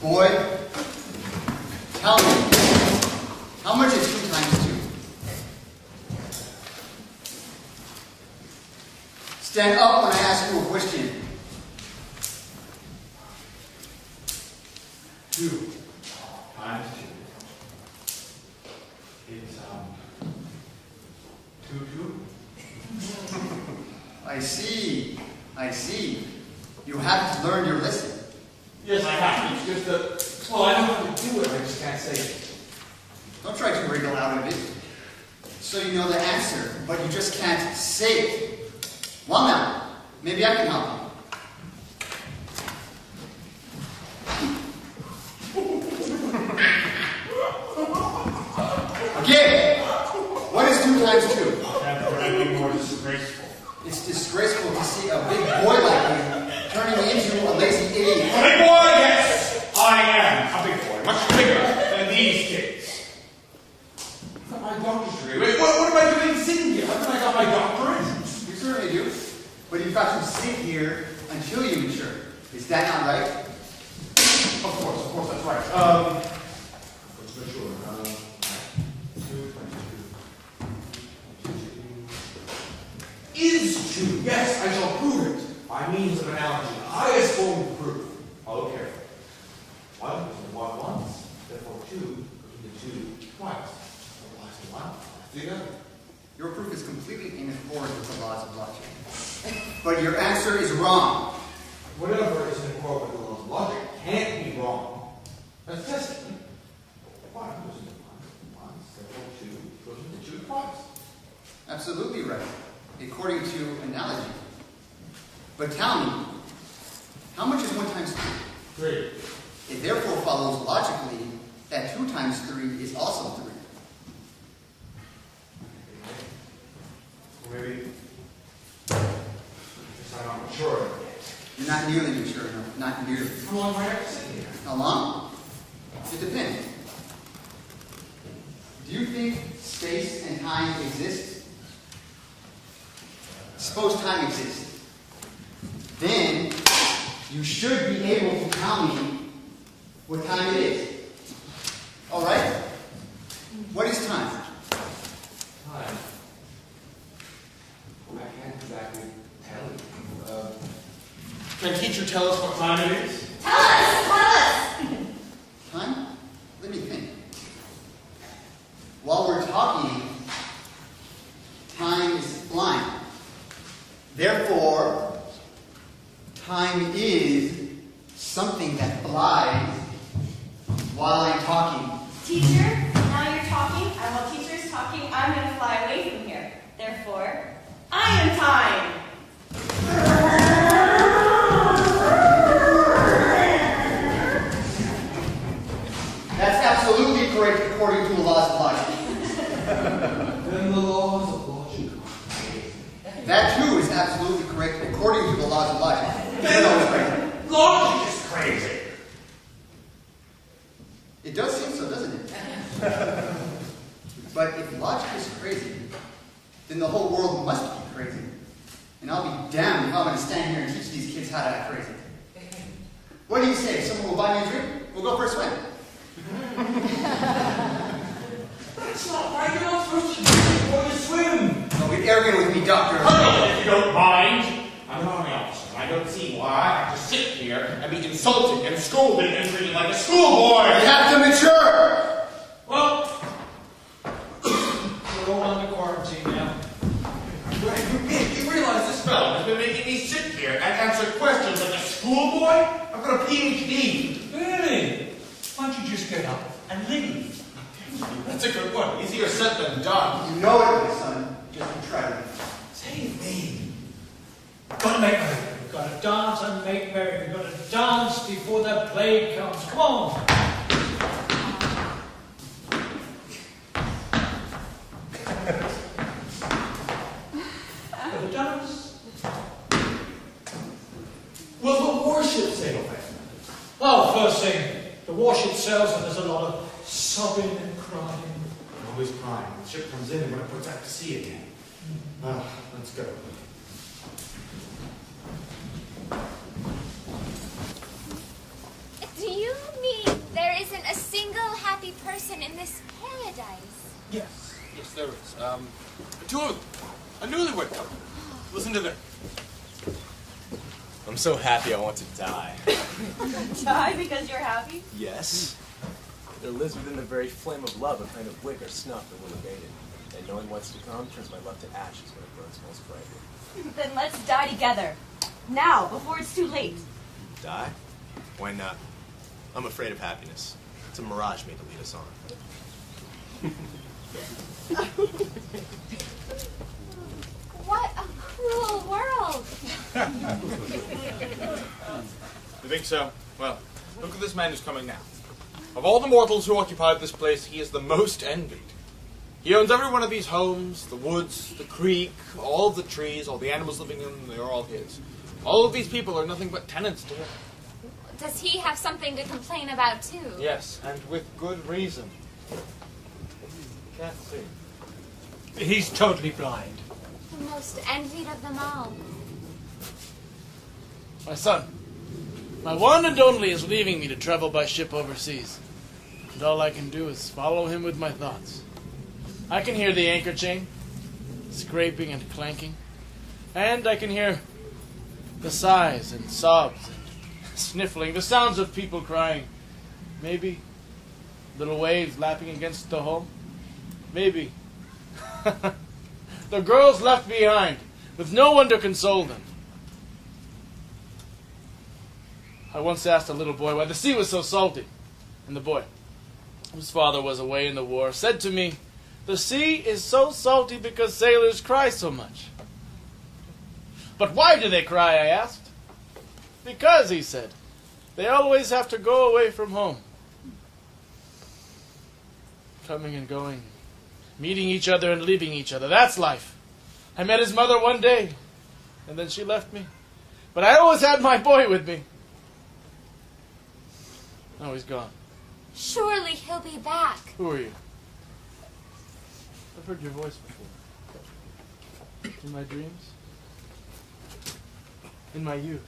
boy, tell me, how much is 2 times 2? Stand up when I ask you a question. 2 times 2. It's 2. I see. I see. You have to learn your lesson. Yes, I have. It's just that, well, I know how to do it. I just can't say it. Don't try to wriggle out of it. So you know the answer, but you just can't say it. Well now, maybe I can help you. Okay, what is 2 times 2? That would be more disgraceful. It's disgraceful to see a big boy like you turning into a lazy idiot. A big boy? Yes, I am a big boy. Much bigger than these kids. I got my doctor's degree. Wait, what am I doing sitting here? Haven't I got my doctorate? You certainly do. But you've got to sit here answer is wrong. Whatever is in accord with the laws of logic can't be wrong. Let's test it. 1 goes into 1, 2 goes into 2 twice. Absolutely right, according to analogy. But tell me, how much is 1 times 3? 3. It therefore follows logically that 2 times 3 is also 3. Or maybe I'm not mature enough yet. You're not nearly mature enough. Not nearly. How long do I have to sit here? How long? It depends. Do you think space and time exist? Suppose time exists. Then you should be able to tell me what time it is. All right? What is time? Time? I can't exactly tell you. Can teacher tell us what time it is? Tell us! Time? Let me think. While we're talking, time is flying. Therefore, time is something that flies while I'm talking. Teacher, now you're talking, and while teacher is talking, I'm going to fly away from here. Therefore, I am time. That's absolutely correct according to the laws of logic. Then the laws of logic. That too is absolutely correct according to the laws of logic. Crazy. Logic is crazy. It does seem so, doesn't it? But if logic is crazy, then the whole world must be crazy. And I'll be damned if I'm going to stand here and teach these kids how to act crazy. What do you say? Someone will buy me a drink? We'll go for a swim. That's not right. You're not supposed to drink before you swim. Don't get arrogant with me, Doctor. If you don't mind, I'm an army officer. I don't see why I have to sit here and be insulted and scolded and treated like a schoolboy. You have to mature. Well, we're all under quarantine now. You realize this fellow has been making me sit here and answer questions like a schoolboy? I've got a PhD. Really? Why don't you just get up and leave? That's a good one. Easier said than done. You know it, my son. Just try it. Save me. Gotta make merry. We've got to dance and make merry. We've got to dance before the plague comes. Come on. Got to dance. Will the warship sail then? Well, first thing, the warship sails and there's a lot of sobbing and crying. I'm always crying. The ship comes in and when it puts out to sea again. Well, let's go. Do you mean there isn't a single happy person in this paradise? Yes. Yes, there is. 2 of them. A newlywed couple. Listen to this. I'm so happy I want to die. Die because you're happy? Yes. There lives within the very flame of love a kind of wick or snuff that will evade it. And knowing what's to come turns my love to ashes when it burns most brightly. Then let's die together. Now, before it's too late. Die? Why not? I'm afraid of happiness. It's a mirage made to lead us on. What a cruel world! You think so? Well, look at this man who's coming now. Of all the mortals who occupied this place, he is the most envied. He owns every one of these homes, the woods, the creek, all the trees, all the animals living in them, they are all his. All of these people are nothing but tenants to him. Does he have something to complain about, too? Yes, and with good reason. Can't see. He's totally blind. The most envied of them all. My son, my one and only is leaving me to travel by ship overseas. And all I can do is follow him with my thoughts. I can hear the anchor chain, scraping and clanking. And I can hear the sighs and sobs and sniffling, the sounds of people crying. Maybe little waves lapping against the hull. Maybe the girls left behind, with no one to console them. I once asked a little boy why the sea was so salty. And the boy, whose father was away in the war, said to me, "The sea is so salty because sailors cry so much." "But why do they cry?" I asked. "Because," he said, "they always have to go away from home." Coming and going, meeting each other and leaving each other, that's life. I met his mother one day, and then she left me. But I always had my boy with me. Now he's gone. Surely he'll be back. Who are you? I've heard your voice before. In my dreams? In my youth?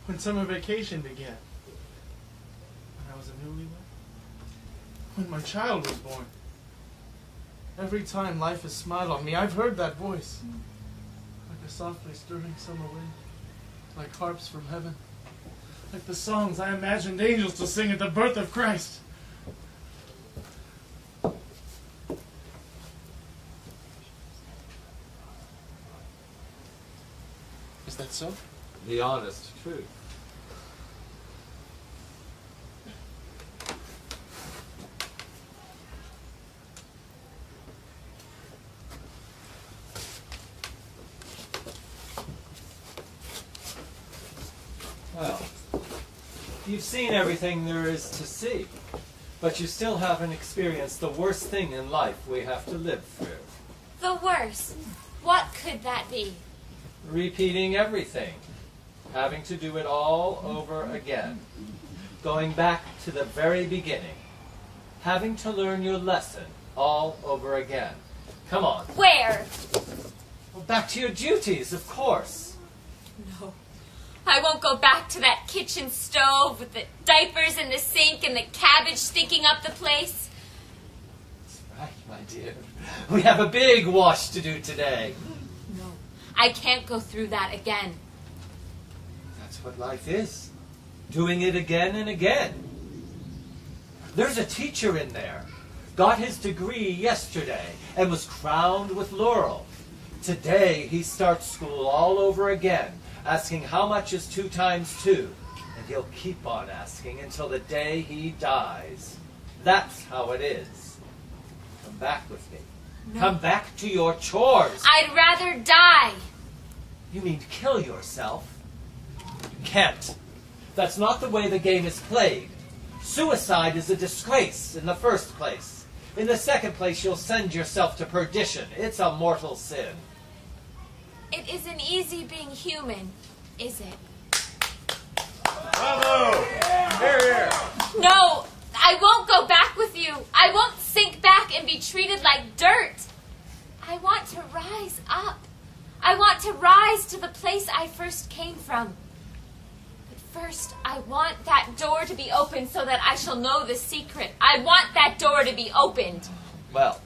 When summer vacation began? When I was a newlywed? When my child was born? Every time life has smiled on me, I've heard that voice. Like a softly stirring summer wind. Like harps from heaven. Like the songs I imagined angels to sing at the birth of Christ. Is that so? The honest truth. Well, you've seen everything there is to see, but you still haven't experienced the worst thing in life we have to live through. The worst? What could that be? Repeating everything, having to do it all over again, going back to the very beginning, having to learn your lesson all over again. Come on. Where? Well, back to your duties, of course. No. I won't go back to that kitchen stove with the diapers in the sink and the cabbage stinking up the place. That's right, my dear. We have a big wash to do today. No, I can't go through that again. That's what life is. Doing it again and again. There's a teacher in there. Got his degree yesterday and was crowned with laurel. Today he starts school all over again, asking how much is 2 times 2. And he'll keep on asking until the day he dies. That's how it is. Come back with me. No. Come back to your chores. I'd rather die. You mean kill yourself? You can't. That's not the way the game is played. Suicide is a disgrace in the first place. In the second place, you'll send yourself to perdition. It's a mortal sin. It isn't easy being human, is it? Bravo! Here, here. No, I won't go back with you. I won't sink back and be treated like dirt. I want to rise up. I want to rise to the place I first came from. But first, I want that door to be opened so that I shall know the secret. I want that door to be opened. Well,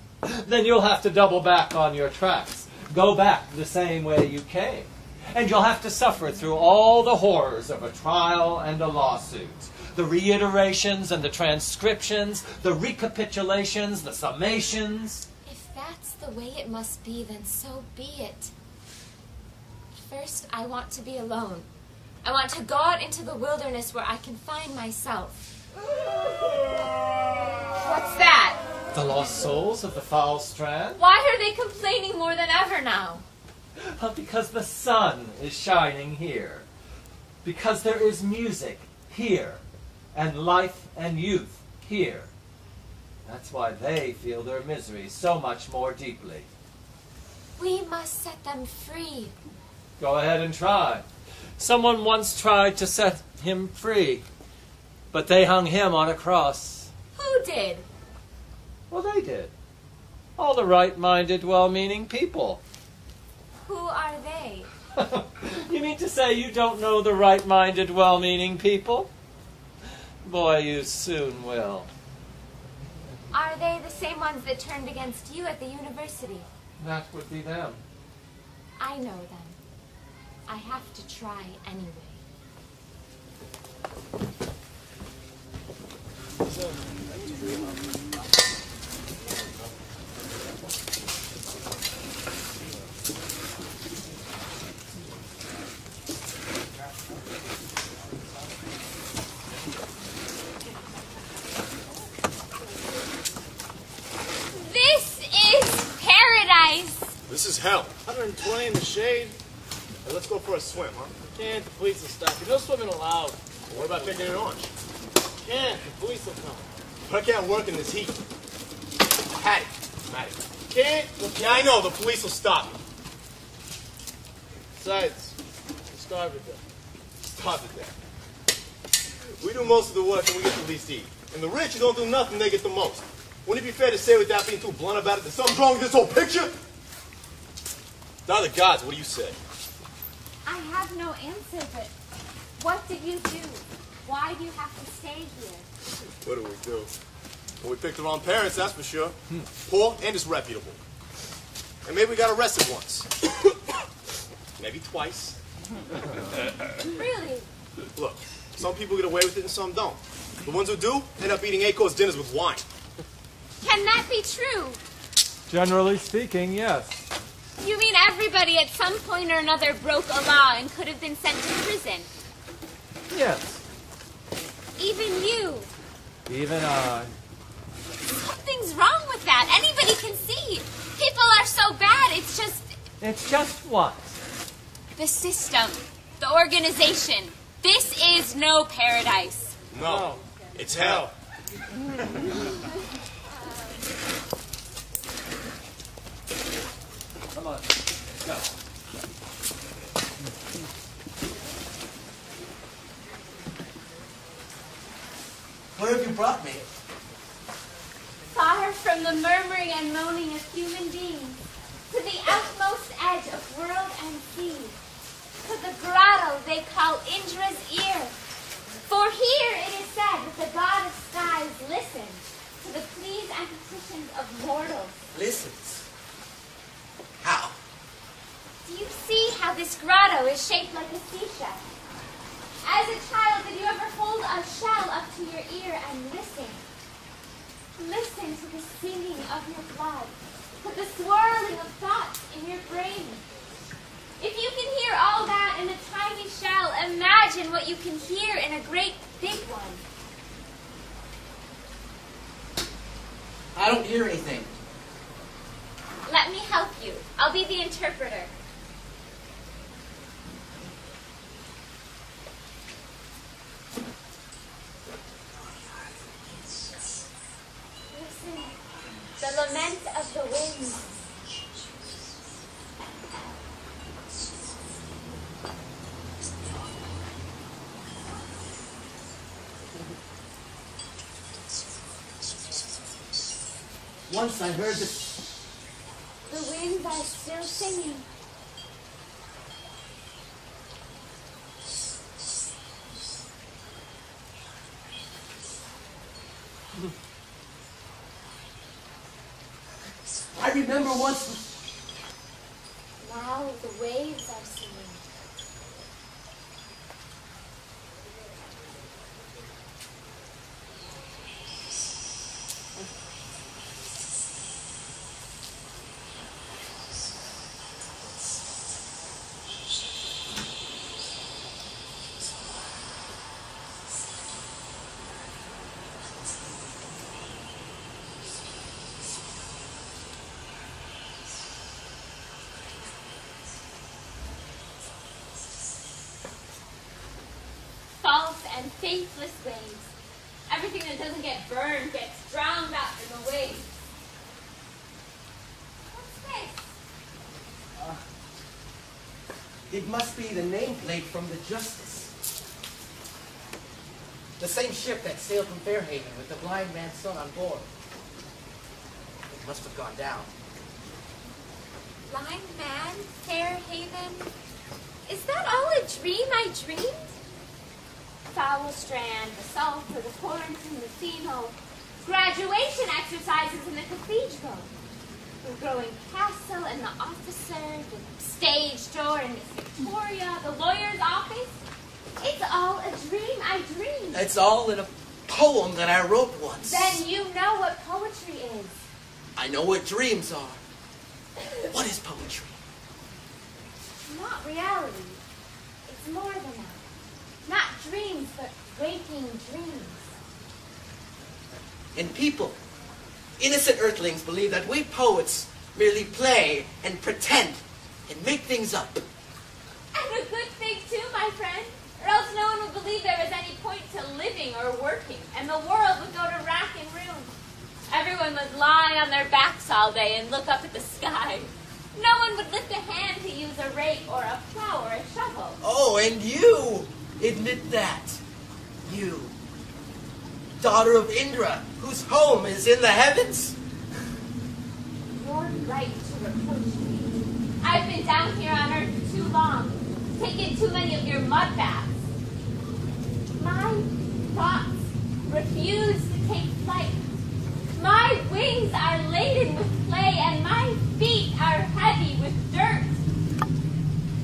then you'll have to double back on your tracks. Go back the same way you came. And you'll have to suffer through all the horrors of a trial and a lawsuit. The reiterations and the transcriptions, the recapitulations, the summations. If that's the way it must be, then so be it. First, I want to be alone. I want to go out into the wilderness where I can find myself. What's that? The lost souls of the foul strand? Why are they complaining more than ever now? Because the sun is shining here. Because there is music here. And life and youth here. That's why they feel their misery so much more deeply. We must set them free. Go ahead and try. Someone once tried to set him free, but they hung him on a cross. Who did? Well, they did. All the right-minded, well-meaning people. Who are they? You mean to say you don't know the right-minded, well-meaning people? Boy, you soon will. Are they the same ones that turned against you at the university? That would be them. I know them. I have to try anyway. hell. 120 in the shade. Hey, let's go for a swim, huh? Can't. The police will stop you. No swimming allowed. Well, what about taking an orange? Can't. The police will come. But I can't work in this heat. Patty. Matty. Can't. Yeah, I know. The police will stop me. Besides, you starve to death. Stop it there. We do most of the work and we get the least to eat. And the rich who don't do nothing, they get the most. Wouldn't it be fair to say without being too blunt about it that something's wrong with this whole picture? Now the gods, what do you say? I have no answer, but what did you do? Why do you have to stay here? What do we do? Well, we picked the wrong parents, that's for sure. Poor and disreputable. And maybe we got arrested once. Maybe twice. Really? Look, some people get away with it and some don't. The ones who do end up eating 8-course dinners with wine. Can that be true? Generally speaking, yes. You mean everybody at some point or another broke a law and could have been sent to prison? Yes. Even you? Even I. Something's wrong with that. Anybody can see. People are so bad, it's just... It's just what? The system. The organization. This is no paradise. No, it's hell. Come on, let's go. Where have you brought me? Far from the murmuring and moaning of human beings, to the outmost edge of world and sea, to the grotto they call Indra's ear. For here it is said that the god of skies listens to the pleas and petitions of mortals. Listens? How? Do you see how this grotto is shaped like a seashell? As a child, did you ever hold a shell up to your ear and listen? Listen to the singing of your blood, to the swirling of thoughts in your brain. If you can hear all that in a tiny shell, imagine what you can hear in a great big one. I don't hear anything. Let me help you. I'll be the interpreter. Listen, the lament of the wind. Once I heard this. The winds are still singing. I remember once. Now the waves are singing. False and faithless waves. Everything that doesn't get burned gets drowned out in the waves. What's this? It must be the nameplate from the Justice. The same ship that sailed from Fairhaven with the blind man's son on board. It must have gone down. Blind man, Fairhaven. Is that all a dream I dreamed? Foul Strand, the sulphur, the quarantine, the pheno, graduation exercises in the cathedral, the growing castle and the officer, the stage door in Miss Victoria, the lawyer's office. It's all a dream I dreamed. It's all in a poem that I wrote once. Then you know what poetry is. I know what dreams are. What is poetry? Not reality. It's more than that. Not dreams, but waking dreams. And people, innocent earthlings, believe that we poets merely play and pretend and make things up. And a good thing too, my friend, or else no one would believe there was any point to living or working, and the world would go to rack and ruin. Everyone would lie on their backs all day and look up at the sky. No one would lift a hand to use a rake or a plow or a shovel. Oh, and you admit that. You, daughter of Indra, whose home is in the heavens. You're right to reproach me. I've been down here on earth for too long, taken too many of your mud baths. My thoughts refuse to take flight. My wings are laden with clay, and my feet are heavy with dirt.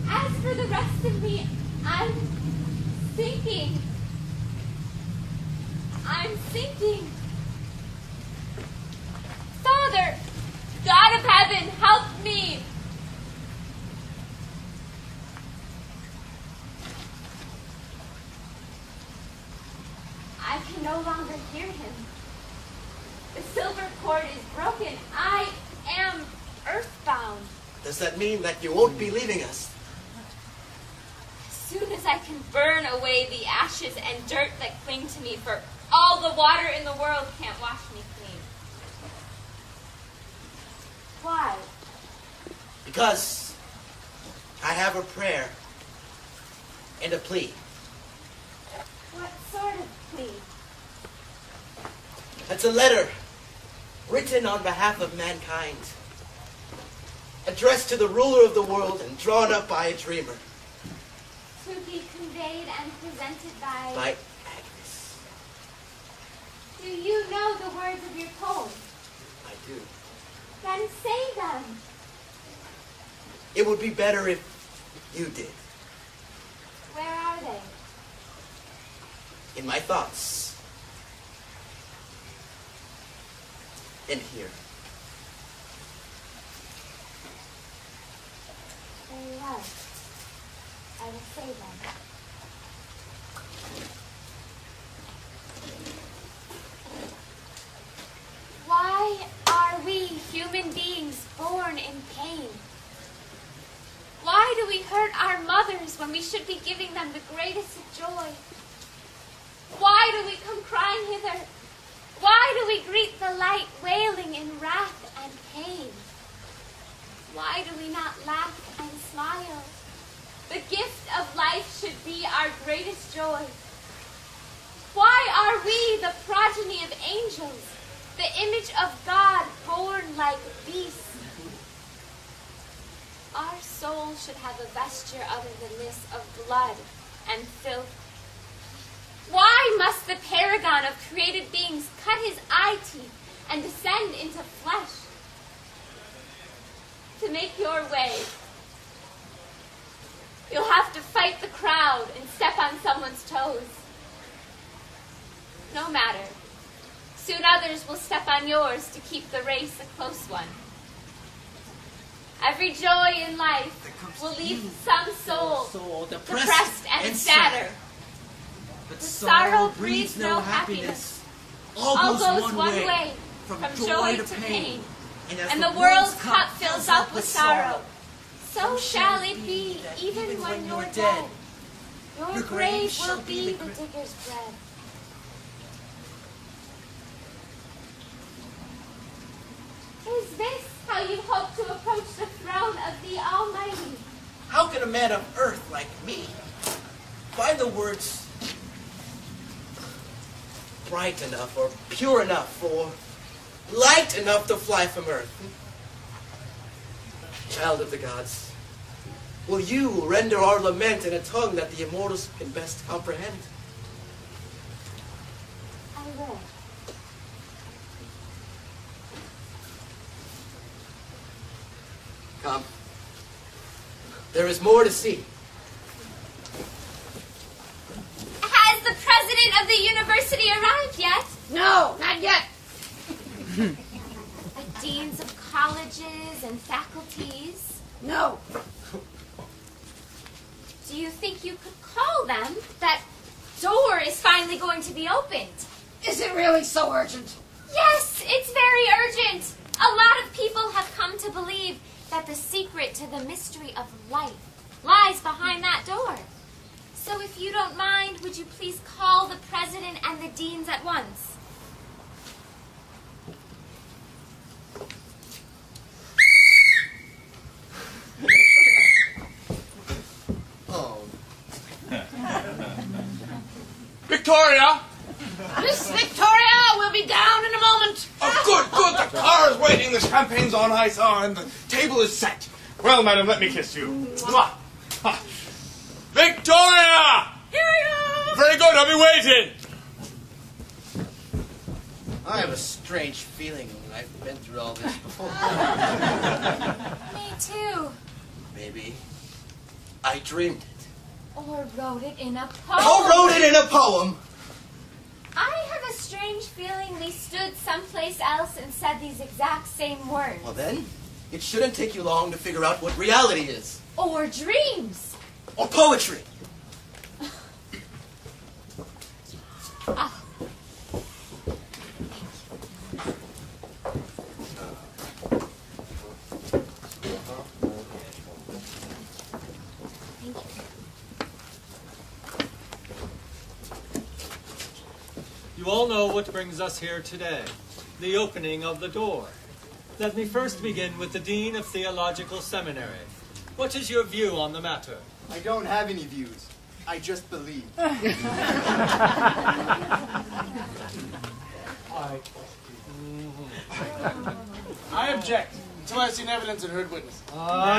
As for the rest of me, I'm sinking. I'm sinking. Father, God of heaven, help me. I can no longer hear him. The silver cord is broken. I am earthbound. Does that mean that you won't be leaving us? As soon as I can burn away the ashes and dirt that cling to me, for all the water in the world can't wash me clean. Why? Because I have a prayer and a plea. What sort of plea? It's a letter written on behalf of mankind, addressed to the ruler of the world and drawn up by a dreamer. To be conveyed and presented by... By Agnes. Do you know the words of your poem? I do. Then say them. It would be better if you did. Where are they? In my thoughts. And here. Very well. I will say them. Why are we human beings born in pain? Why do we hurt our mothers when we should be giving them the greatest of joy? Why do we come crying hither? Why do we greet the light wailing in wrath and pain? Why do we not laugh and smile? The gift of life should be our greatest joy. Why are we the progeny of angels, the image of God born like beasts? Our soul should have a vesture other than this of blood and filth. Why must the paragon of created beings cut his eye teeth and descend into flesh? To make your way, you'll have to fight the crowd and step on someone's toes. No matter. Soon others will step on yours to keep the race a close one. Every joy in life will leave some soul depressed and sadder. But the sorrow breeds no happiness. All goes one way, from joy to pain. And the world's cup fills up with sorrow. So shall it be, even when you're dead. Your grave will be the digger's bread. Is this how you hope to approach the throne of the Almighty? How can a man of earth like me find the words bright enough or pure enough or light enough to fly from earth? Child of the gods, will you render our lament in a tongue that the immortals can best comprehend? I will. Come. There is more to see. Has the president of the university arrived yet? No, not yet. The deans of colleges and faculties? No. Do you think you could call them? That door is finally going to be opened. Is it really so urgent? Yes, it's very urgent. A lot of people have come to believe that the secret to the mystery of life lies behind that door. So if you don't mind, would you please call the president and the deans at once? Oh. Victoria! Miss Victoria will be down in a moment. Oh, good. The car is waiting, the champagne's on ice, and the table is set. Well, madam, let me kiss you. Mwah. Ha. Victoria! Here I am. Very good, I'll be waiting. I have a strange feeling. I've been through all this before. Me too. Maybe I dreamed it. Or wrote it in a poem. Who wrote it in a poem? I have a strange feeling we stood someplace else and said these exact same words. Well then, it shouldn't take you long to figure out what reality is. Or dreams. Or poetry. Ah. You all know what brings us here today, the opening of the door. Let me first begin with the Dean of Theological Seminary. What is your view on the matter? I don't have any views. I just believe. I object until I've seen evidence and heard witness.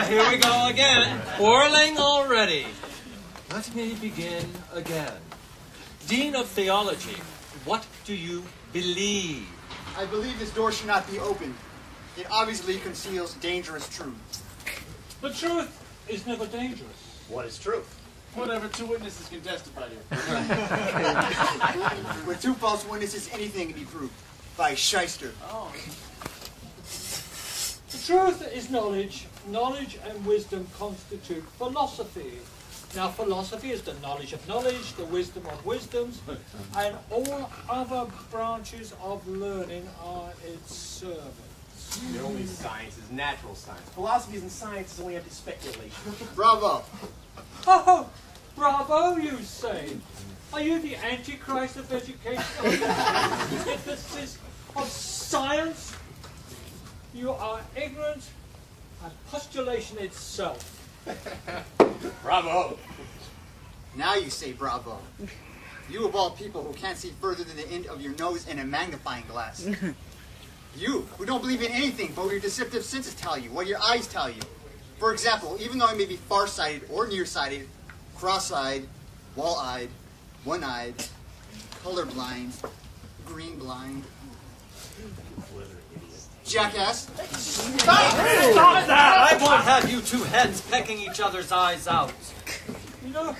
Here we go again. Quarreling already. Let me begin again. Dean of Theology, what do you believe? I believe this door should not be opened. It obviously conceals dangerous truths. But truth is never dangerous. What is truth? Whatever two witnesses can testify to. With two false witnesses, anything can be proved. By shyster. Oh. The truth is knowledge. Knowledge and wisdom constitute philosophy. Now, philosophy is the knowledge of knowledge, the wisdom of wisdoms, and all other branches of learning are its servants. The only science is natural science. Philosophy isn't science, it's only empty speculation. Bravo. Oh, bravo, you say. Are you the Antichrist of education, of the antithesis of science? You are ignorant and postulation itself. Bravo. Now you say bravo. You of all people who can't see further than the end of your nose in a magnifying glass. You who don't believe in anything but what your deceptive senses tell you, what your eyes tell you. For example, even though I may be farsighted or nearsighted, cross-eyed, wall-eyed, one-eyed, colorblind, green-blind, jackass. Stop that! I won't have you two heads pecking each other's eyes out. You know,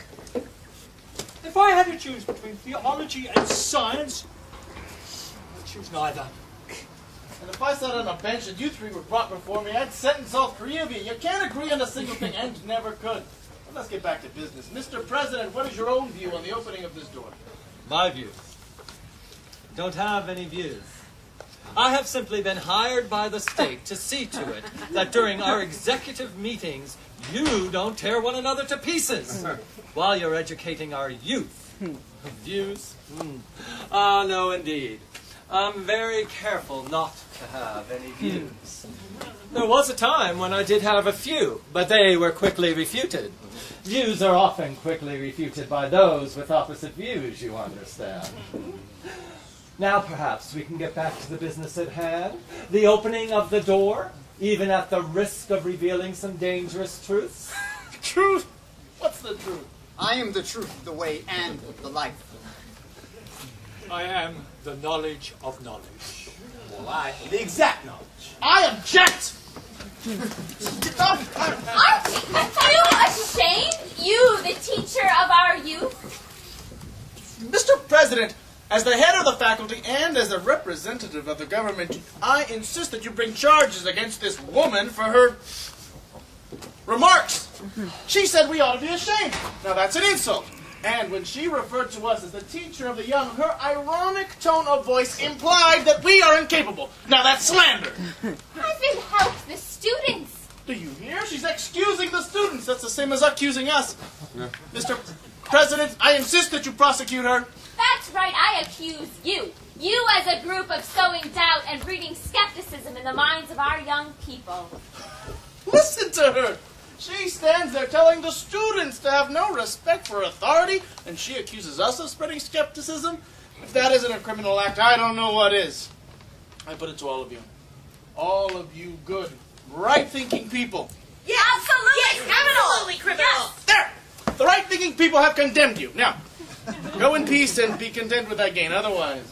if I had to choose between theology and science, I'd choose neither. And if I sat on a bench and you three were brought before me, I'd sentence all three of you. You can't agree on a single thing, and never could. Well, let's get back to business. Mr. President, what is your own view on the opening of this door? My views. Don't have any views. I have simply been hired by the state to see to it that during our executive meetings, you don't tear one another to pieces while you're educating our youth. Views? Ah, no, indeed. I'm very careful not to have any views. There was a time when I did have a few, but they were quickly refuted. Views are often quickly refuted by those with opposite views, you understand. Now perhaps we can get back to the business at hand. The opening of the door, even at the risk of revealing some dangerous truths. Truth? What's the truth? I am the truth, the way, and the life. I am the knowledge of knowledge. Well, I am the exact knowledge. I object! Aren't you ashamed? You, the teacher of our youth? Mr. President, as the head of the faculty and as a representative of the government, I insist that you bring charges against this woman for her remarks. She said we ought to be ashamed. Now that's an insult. And when she referred to us as the teacher of the young, her ironic tone of voice implied that we are incapable. Now that's slander. even helped the students. Do you hear? She's excusing the students. That's the same as accusing us. Mr. President, I insist that you prosecute her. That's right, I accuse you. You as a group of sowing doubt and breeding skepticism in the minds of our young people. Listen to her. She stands there telling the students to have no respect for authority, and she accuses us of spreading skepticism? If that isn't a criminal act, I don't know what is. I put it to all of you. All of you good, right-thinking people. Yeah, absolutely. Yes, absolutely criminal. Yes. There! The right-thinking people have condemned you. Now, go in peace and be content with that gain. Otherwise...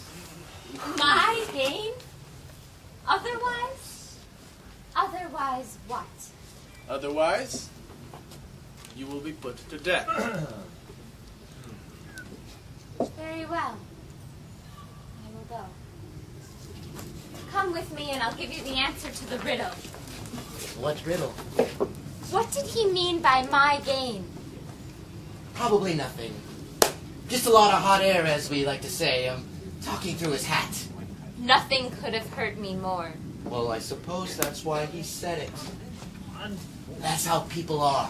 My gain? Otherwise? Otherwise what? Otherwise, you will be put to death. Very well. I will go. Come with me and I'll give you the answer to the riddle. What riddle? What did he mean by my gain? Probably nothing. Just a lot of hot air, as we like to say. Talking through his hat. Nothing could have hurt me more. Well, I suppose that's why he said it. That's how people are.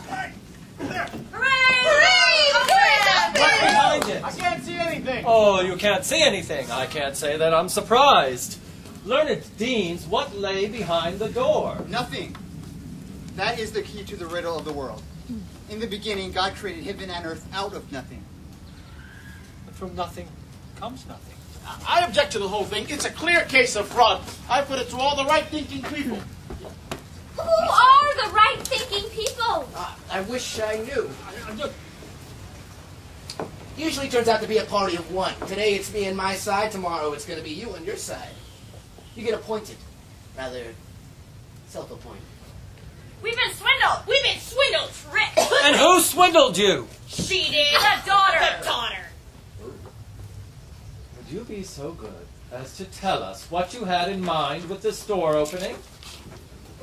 What's behind it? I can't see anything. Oh, you can't see anything. I can't say that I'm surprised. Learned deans, what lay behind the door? Nothing. That is the key to the riddle of the world. In the beginning, God created heaven and earth out of nothing. But from nothing comes nothing. I object to the whole thing. It's a clear case of fraud. I put it to all the right-thinking people. Who are the right-thinking people? I wish I knew. Usually turns out to be a party of one. Today it's me and my side. Tomorrow it's going to be you and your side. You get appointed. Rather, self-appointed. We've been swindled. We've been swindled, tricked. And who swindled you? She did. The daughter. The daughter. Would you be so good as to tell us what you had in mind with this store opening?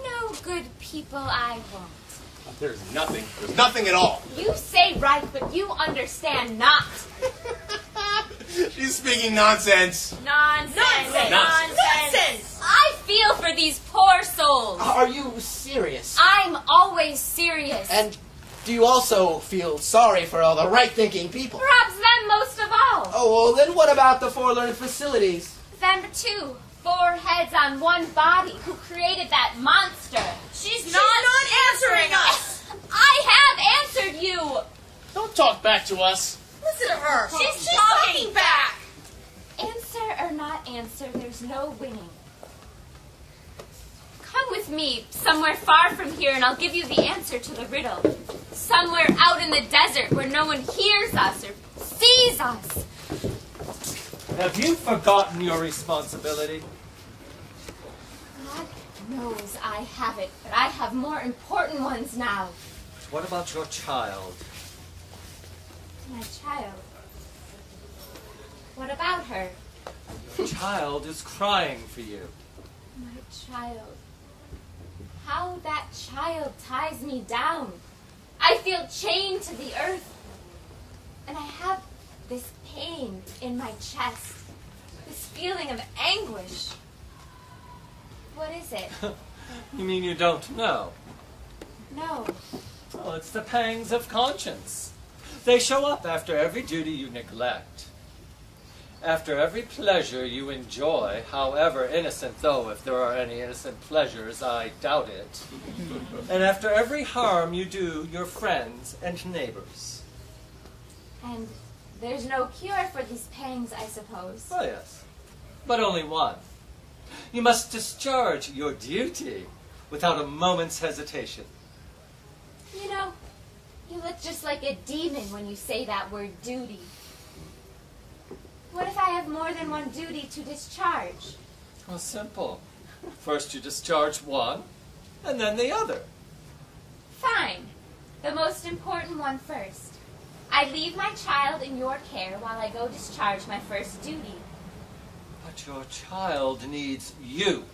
No good people I won't. There's nothing. There's nothing at all. You say right, but you understand not. She's speaking nonsense. Nonsense. Nonsense. Nonsense. I feel for these poor souls. Are you serious? I'm always serious. And do you also feel sorry for all the right-thinking people? Perhaps them most of all. Oh, well, then what about the four learned facilities? Them too. 4 heads on one body. Who created that monster? She's not answering us. I have answered you. Don't talk back to us. Listen to her. She's talking back. Answer or not answer, there's no winning. Come with me somewhere far from here and I'll give you the answer to the riddle. Somewhere out in the desert where no one hears us or sees us. Have you forgotten your responsibility? God knows I haven't, but I have more important ones now. What about your child? My child. What about her? The child is crying for you. My child. How that child ties me down. I feel chained to the earth. And I have this pain in my chest. This feeling of anguish. What is it? You mean you don't know? No. Well, it's the pangs of conscience. They show up after every duty you neglect. After every pleasure you enjoy, however innocent, though if there are any innocent pleasures, I doubt it. And after every harm you do your friends and neighbors. And there's no cure for these pangs, I suppose. Oh, yes. But only one. You must discharge your duty without a moment's hesitation. You know, you look just like a demon when you say that word duty. What if I have more than one duty to discharge? Well, simple. First you discharge one, and then the other. Fine. The most important one first. I leave my child in your care while I go discharge my first duty. But your child needs you.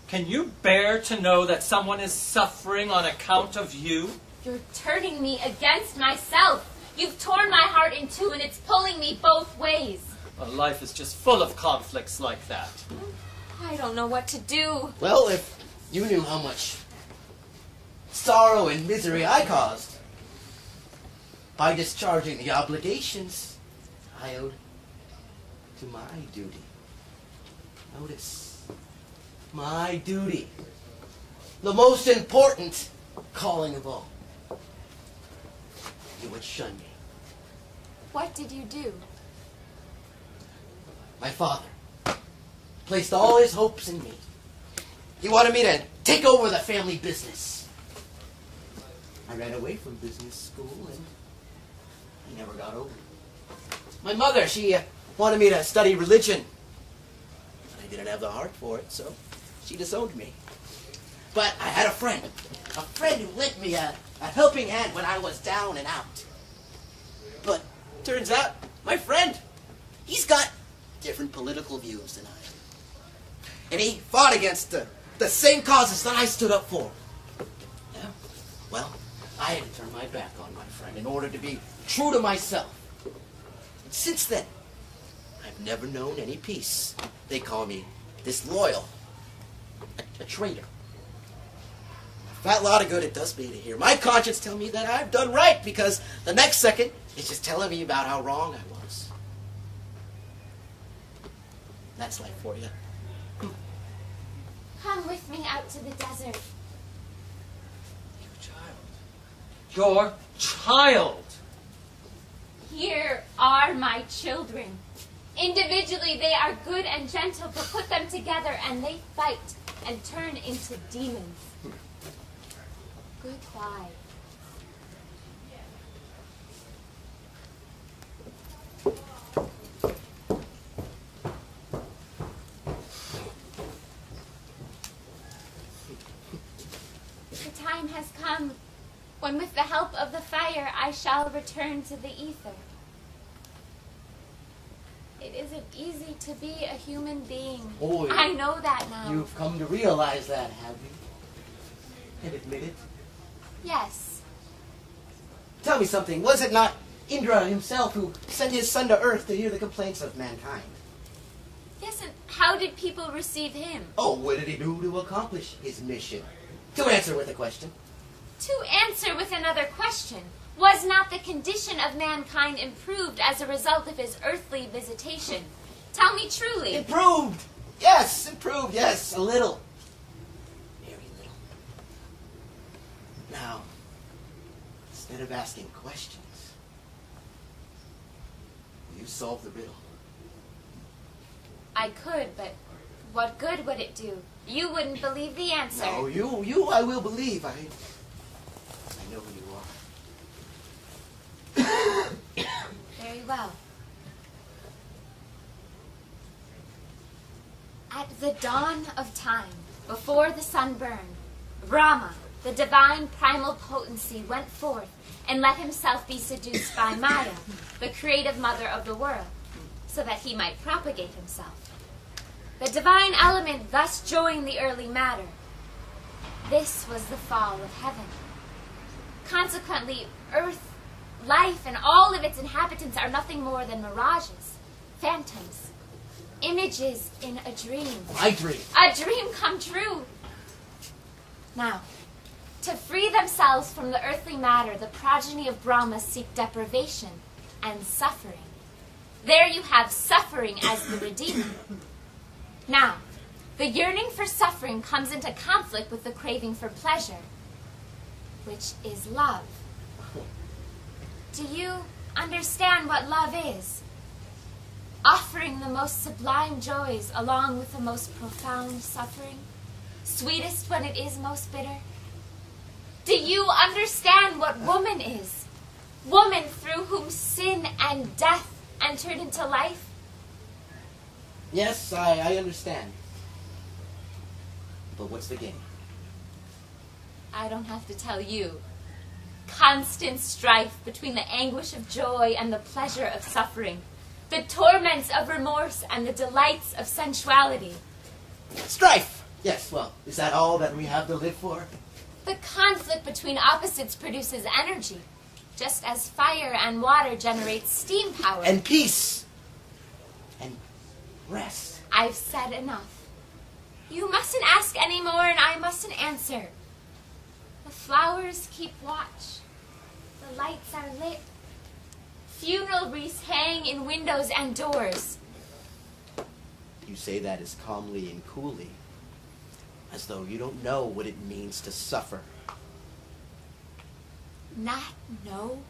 Can you bear to know that someone is suffering on account of you? You're turning me against myself. You've torn my heart in two and it's pulling me both ways. Well, life is just full of conflicts like that. I don't know what to do. Well, if You knew how much sorrow and misery I caused by discharging the obligations I owed to my duty. Notice, my duty. The most important calling of all. You would shun me. What did you do? My father placed all his hopes in me. He wanted me to take over the family business. I ran away from business school and I never got over it. My mother, she wanted me to study religion. I didn't have the heart for it, so she disowned me. But I had a friend who lent me a helping hand when I was down and out. But turns out, my friend, he's got different political views than I do. And he fought against the same causes that I stood up for. Yeah? Well, I had to turn my back on my friend in order to be true to myself. And since then, I've never known any peace. They call me disloyal, a traitor. A fat lot of good it does me to hear my conscience tell me that I've done right, because the next second it's just telling me about how wrong I was. That's life for you. Come with me out to the desert. Your child. Here are my children. Individually they are good and gentle, but put them together and they fight and turn into demons. Goodbye. The time has come when with the help of the fire I shall return to the ether. It isn't easy to be a human being. Oh, I know that now. You've come to realize that, have you? And admit it? Yes. Tell me something. Was it not Indra himself who sent his son to Earth to hear the complaints of mankind? Yes, and how did people receive him? Oh, what did he do to accomplish his mission? To answer with a question. To answer with another question. Was not the condition of mankind improved as a result of his earthly visitation? Tell me truly. Improved! Yes, improved, yes, a little. Very little. Now, instead of asking questions, will you solve the riddle? I could, but what good would it do? You wouldn't believe the answer. No, you I will believe. I know who you are. Very well. At the dawn of time, before the sun burned, Brahma, the divine primal potency, went forth and let himself be seduced by Maya, the creative mother of the world, so that he might propagate himself. The divine element thus joined the early matter. This was the fall of heaven. Consequently, earth, life, and all of its inhabitants are nothing more than mirages, phantoms, images in a dream. My dream. A dream come true. Now, to free themselves from the earthly matter, the progeny of Brahma seek deprivation and suffering. There you have suffering as the redeemer. Now, the yearning for suffering comes into conflict with the craving for pleasure, which is love. Do you understand what love is? Offering the most sublime joys along with the most profound suffering, sweetest when it is most bitter. Do you understand what woman is? Woman through whom sin and death entered into life? Yes, I understand. But what's the game? I don't have to tell you. Constant strife between the anguish of joy and the pleasure of suffering. The torments of remorse and the delights of sensuality. Strife! Yes, well, is that all that we have to live for? The conflict between opposites produces energy, just as fire and water generate steam power. And peace. And rest. I've said enough. You mustn't ask any more, and I mustn't answer. The flowers keep watch. The lights are lit. Funeral wreaths hang in windows and doors. You say that as calmly and coolly, as though you don't know what it means to suffer. Not know?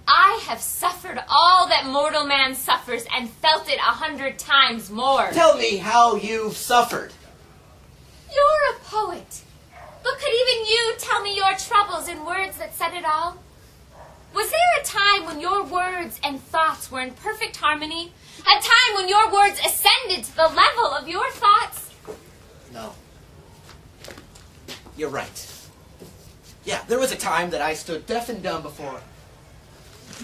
I have suffered all that mortal man suffers and felt it 100 times more. Tell me how you've suffered. You're a poet. But could even you tell me your troubles in words that said it all? Was there a time when your words and thoughts were in perfect harmony? A time when your words ascended to the level of your thoughts? No. You're right. Yeah, there was a time that I stood deaf and dumb before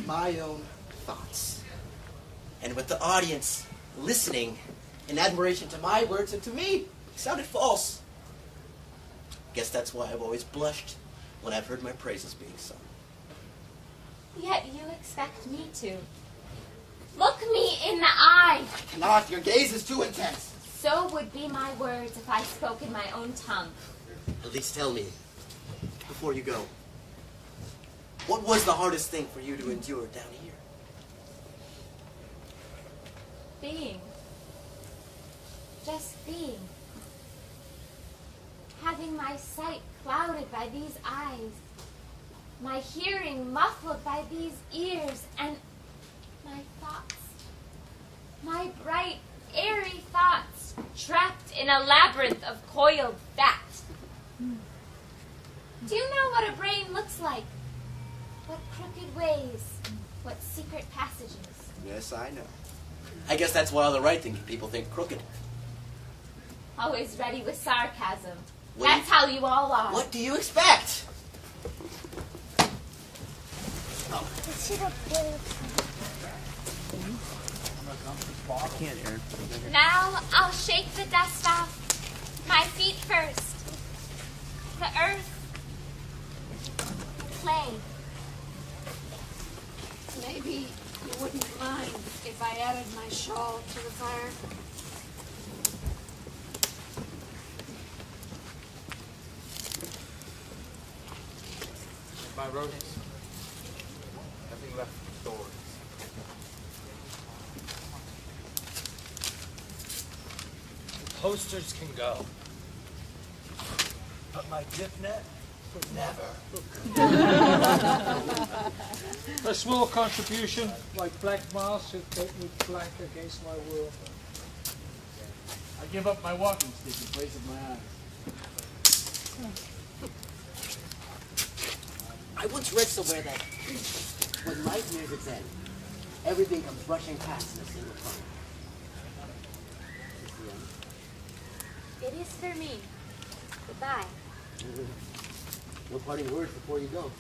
my own thoughts. And with the audience listening in admiration to my words and to me, it sounded false. Guess that's why I've always blushed when I've heard my praises being sung. Yet you expect me to. Look me in the eye. I cannot. Your gaze is too intense. So would be my words if I spoke in my own tongue. At least tell me, before you go, what was the hardest thing for you to endure down here? Being. Just being. Having my sight clouded by these eyes, my hearing muffled by these ears, and my thoughts, my bright, airy thoughts, trapped in a labyrinth of coiled fat. Do you know what a brain looks like? What crooked ways, what secret passages? Yes, I know. I guess that's why all the right thinking people think crooked. Always ready with sarcasm. That's how you all are. What do you expect? I can't, Aaron. Now I'll shake the dust off. My feet first. The earth. Clay. Maybe you wouldn't mind if I added my shawl to the fire. My roses. Nothing left but thorns. Posters can go, but my dip net would never. A small contribution, like black mass, would blank against my will. I give up my walking stick in place of my eyes. I once read somewhere that when life nears its end, everything comes rushing past in a single car. It is for me. Goodbye. No parting words before you go.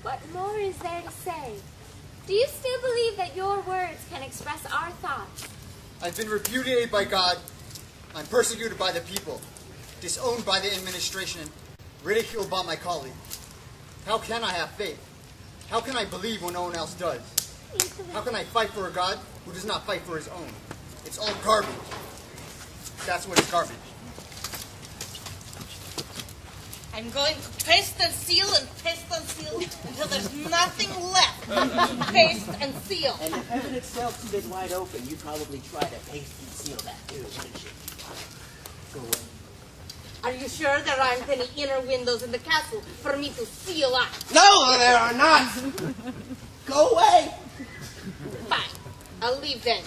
What more is there to say? Do you still believe that your words can express our thoughts? I've been repudiated by God. I'm persecuted by the people, disowned by the administration, and ridiculed by my colleagues. How can I have faith? How can I believe when no one else does? How can I fight for a God who does not fight for his own? It's all garbage. That's what is garbage. I'm going to paste and seal until there's nothing left. Paste and seal. And if heaven itself stood wide open, you'd probably try to paste and seal that too, wouldn't you? Go away. Are you sure there aren't any inner windows in the castle for me to seal up? No, there are not! Go away! Fine. I'll leave then.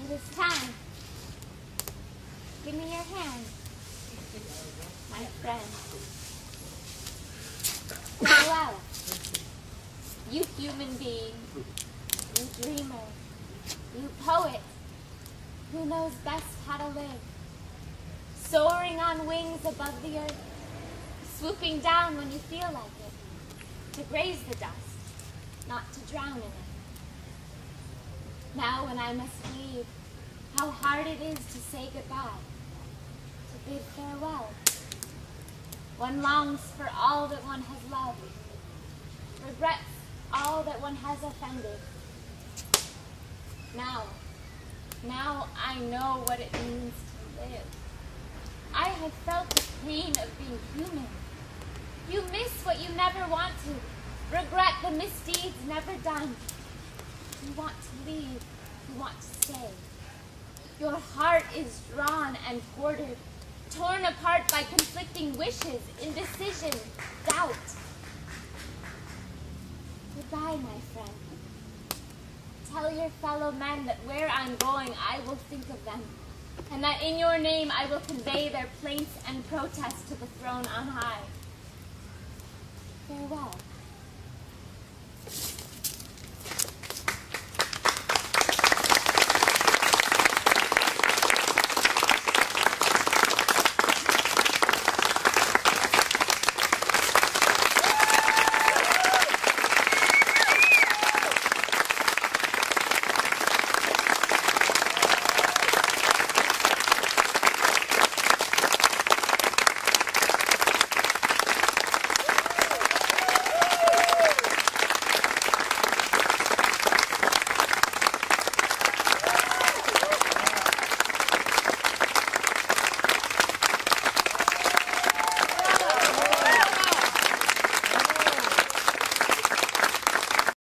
It is time. Give me your hand, my friend. Farewell, you human being, you dreamer, you poet, who knows best how to live, soaring on wings above the earth, swooping down when you feel like it, to graze the dust, not to drown in it. Now when I must leave, how hard it is to say goodbye, to bid farewell. One longs for all that one has loved, regrets all that one has offended. Now I know what it means to live. I have felt the pain of being human. You miss what you never want to, regret the misdeeds never done. You want to leave, you want to stay. Your heart is drawn and quartered, torn apart by conflicting wishes, indecision, doubt. Goodbye, my friend. Tell your fellow men that where I'm going, I will think of them, and that in your name I will convey their plaints and protests to the throne on high. Farewell.